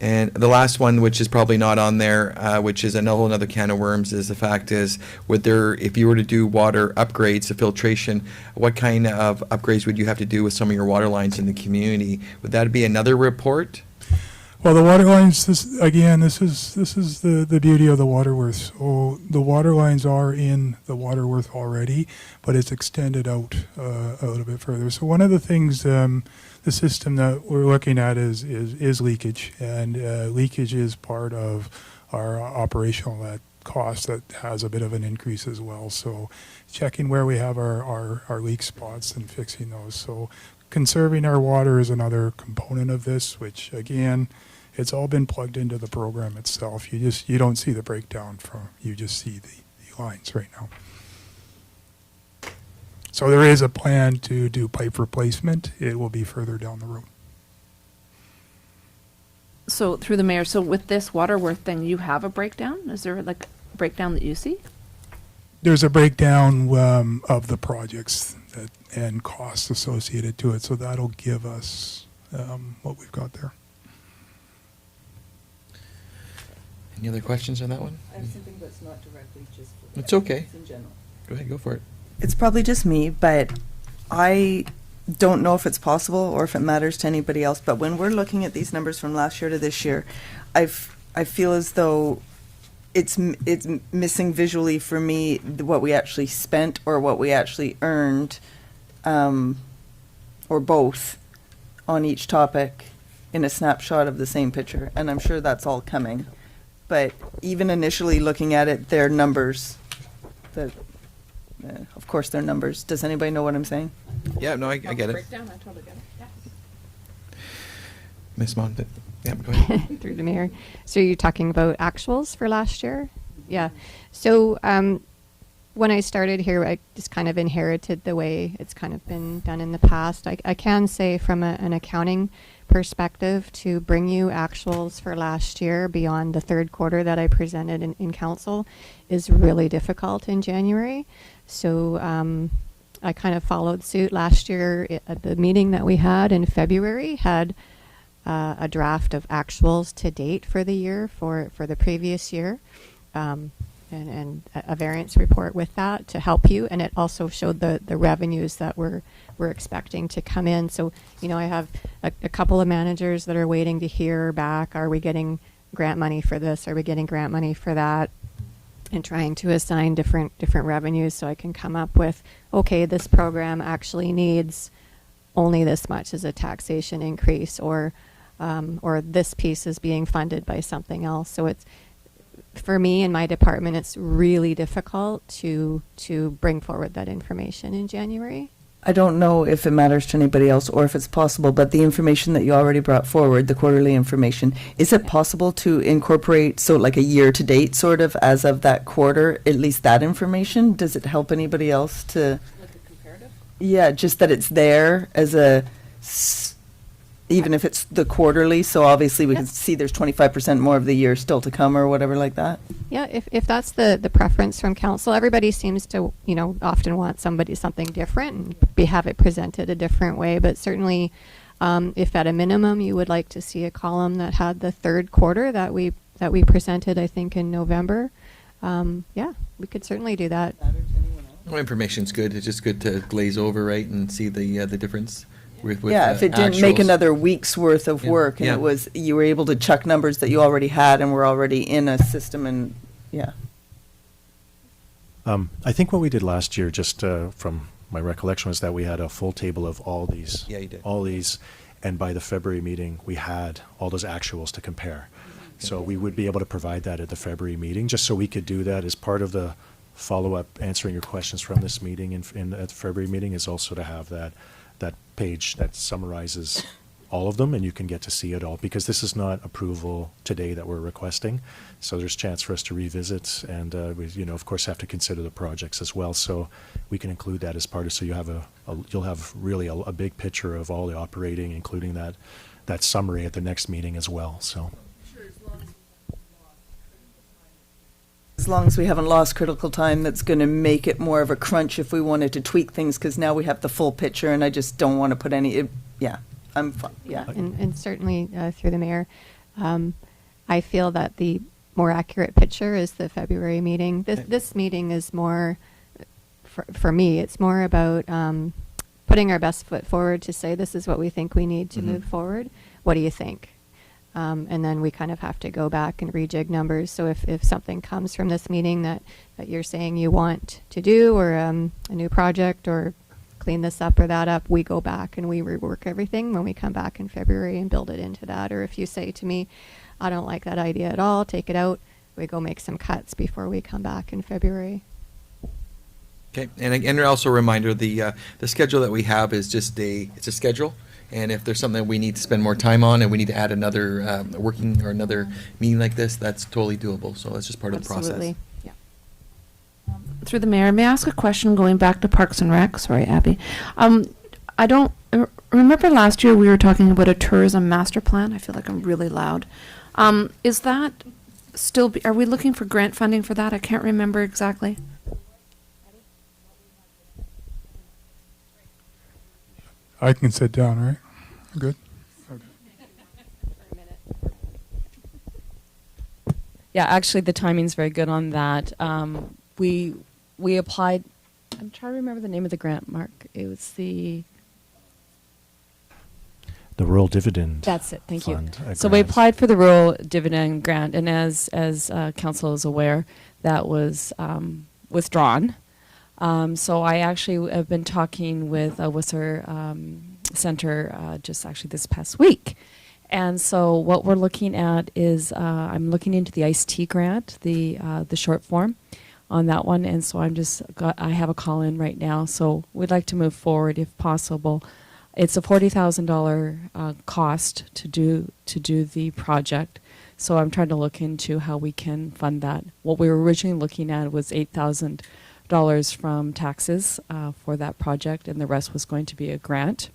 And the last one, which is probably not on there, which is a whole another can of worms, is the fact is, if you were to do water upgrades to filtration, what kind of upgrades would you have to do with some of your water lines in the community? Would that be another report? Well, the water lines, this is the beauty of the Waterworth. So the water lines are in the Waterworth already, but it's extended out a little bit further. So one of the things, the system that we're looking at is leakage, and leakage is part of our operational cost that has a bit of an increase as well. So checking where we have our leak spots and fixing those. So conserving our water is another component of this, which again, it's all been plugged into the program itself. You don't see the breakdown you just see the lines right now. So there is a plan to do pipe replacement. It will be further down the road. So through the mayor, so with this Waterworth thing, you have a breakdown? Is there like a breakdown that you see? There's a breakdown of the projects and costs associated to it. So that'll give us what we've got there. Any other questions on that one? I have something that's not directly just for It's okay. It's in general. Go ahead, go for it. It's probably just me, but I don't know if it's possible or if it matters to anybody else, but when we're looking at these numbers from last year to this year, I feel as though it's missing visually for me what we actually spent or what we actually earned, or both, on each topic in a snapshot of the same picture. And I'm sure that's all coming. But even initially looking at it, they're numbers. Of course, they're numbers. Does anybody know what I'm saying? Yeah, no, I get it. Breakdown, I totally get it. Yeah. Miss Monte. Yeah, go ahead. Through the mayor. So you're talking about actuals for last year? Yeah. So when I started here, I just kind of inherited the way it's kind of been done in the past. I can say from an accounting perspective, to bring you actuals for last year beyond the third quarter that I presented in council is really difficult in January. So I kind of followed suit last year. At the meeting that we had in February had a draft of actuals to date for the year for the previous year, and a variance report with that to help you. And it also showed the revenues that we're expecting to come in. So, I have a couple of managers that are waiting to hear back. Are we getting grant money for this? Are we getting grant money for that? And trying to assign different revenues so I can come up with, okay, this program actually needs only this much as a taxation increase, or this piece is being funded by something else. So it's, for me in my department, it's really difficult to bring forward that information in January. I don't know if it matters to anybody else or if it's possible, but the information that you already brought forward, the quarterly information, is it possible to incorporate, so like a year-to-date sort of, as of that quarter, at least that information? Does it help anybody else to? Like a comparative? Yeah, just that it's there as a, even if it's the quarterly, so obviously we can see there's 25% more of the year still to come or whatever like that. Yeah, if that's the preference from council, everybody seems to, often want something different and have it presented a different way. But certainly, if at a minimum you would like to see a column that had the third quarter that we presented, I think in November, yeah, we could certainly do that. Well, information's good. It's just good to glaze over, right, and see the difference. With Yeah, if it didn't make actuals. another week's worth of Yeah, work and yeah. it was, you were able to chuck numbers that you already had and were already in a system and, yeah. I think what we did last year, just from my recollection, was that we had a full table of all these. Yeah, you did. All these, and by the February meeting, we had all those actuals to compare. So we would be able to provide that at the February meeting, just so we could do that as part of the follow-up, answering your questions from this meeting at the February meeting, is also to have that page that summarizes all of them, and you can get to see it all, because this is not approval today that we're requesting. So there's chance for us to revisit, and we, of course, have to consider the projects as well. So we can include that as part of, so you have you'll have really a big picture of all the operating, including that summary at the next meeting as well. So. As long as we haven't lost critical time, that's going to make it more of a crunch if we wanted to tweak things, because now we have the full picture and I just don't want to put yeah, I'm fine, yeah. And certainly through the mayor, I feel that the more accurate picture is the February meeting. This meeting is more, for me, it's more about putting our best foot forward to say this is what we think we need to move forward. What do you think? And then we kind of have to go back and rejig numbers. So if something comes from this meeting that you're saying you want to do, or a new project, or clean this up or that up, we go back and we rework everything when we come back in February and build it into that. Or if you say to me, I don't like that idea at all, take it out, we go make some cuts before we come back in February. Okay, and again, also a reminder, the schedule that we have is just it's a schedule. And if there's something we need to spend more time on and we need to add another working or another meeting like this, that's totally doable. So that's just part of the process. Absolutely, yeah. Through the mayor, may I ask a question going back to Parks and Rec? Sorry, Abby. I don't remember last year we were talking about a tourism master plan. I feel like I'm really loud. Is that still, are we looking for grant funding for that? I can't remember exactly. I can sit down, right? Good. Yeah, actually, the timing's very good on that. We applied. I'm trying to remember the name of the grant, Mark. It was the Rural Dividend. That's it. Thank you. Fund, So we grant. applied for the Rural Dividend Grant, and as council is aware, that was withdrawn. So I actually have been talking with Whistler Center just actually this past week. And so what we're looking at is I'm looking into the iced tea grant, the short form on that one. And so I have a call in right now. So we'd like to move forward if possible. It's a $40,000 cost to do the project. So I'm trying to look into how we can fund that. What we were originally looking at was $8,000 from taxes for that project, and the rest was going to be a grant.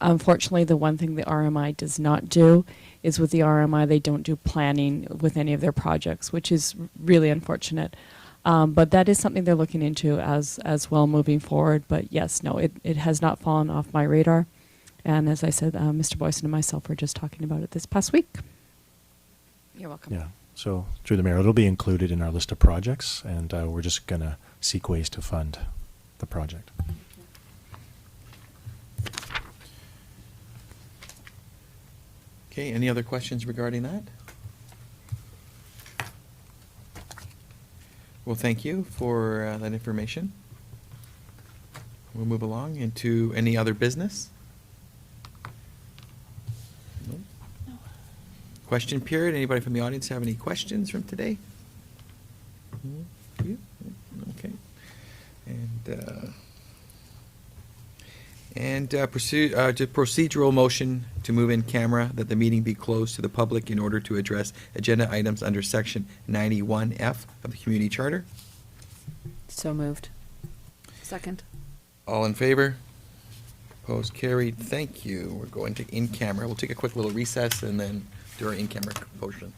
Unfortunately, the one thing the RMI does not do is with the RMI, they don't do planning with any of their projects, which is really unfortunate. But that is something they're looking into as well moving forward. But yes, no, it has not fallen off my radar. And as I said, Mr. Boyson and myself were just talking about it this past week. You're welcome. Yeah. So through the mayor, it'll be included in our list of projects, and we're just going to seek ways to fund the project. Okay, any other questions regarding that? Well, thank you for that information. We'll move along into any other business. No? Question period. Anybody from the audience have any questions from today? No? You? Okay. And And procedural motion to move in camera that the meeting be closed to the public in order to address agenda items under section 91F of the Community Charter. So moved. Second. All in favor? Opposed, carried. Thank you. We're going to in camera. We'll take a quick little recess and then do our in camera portion.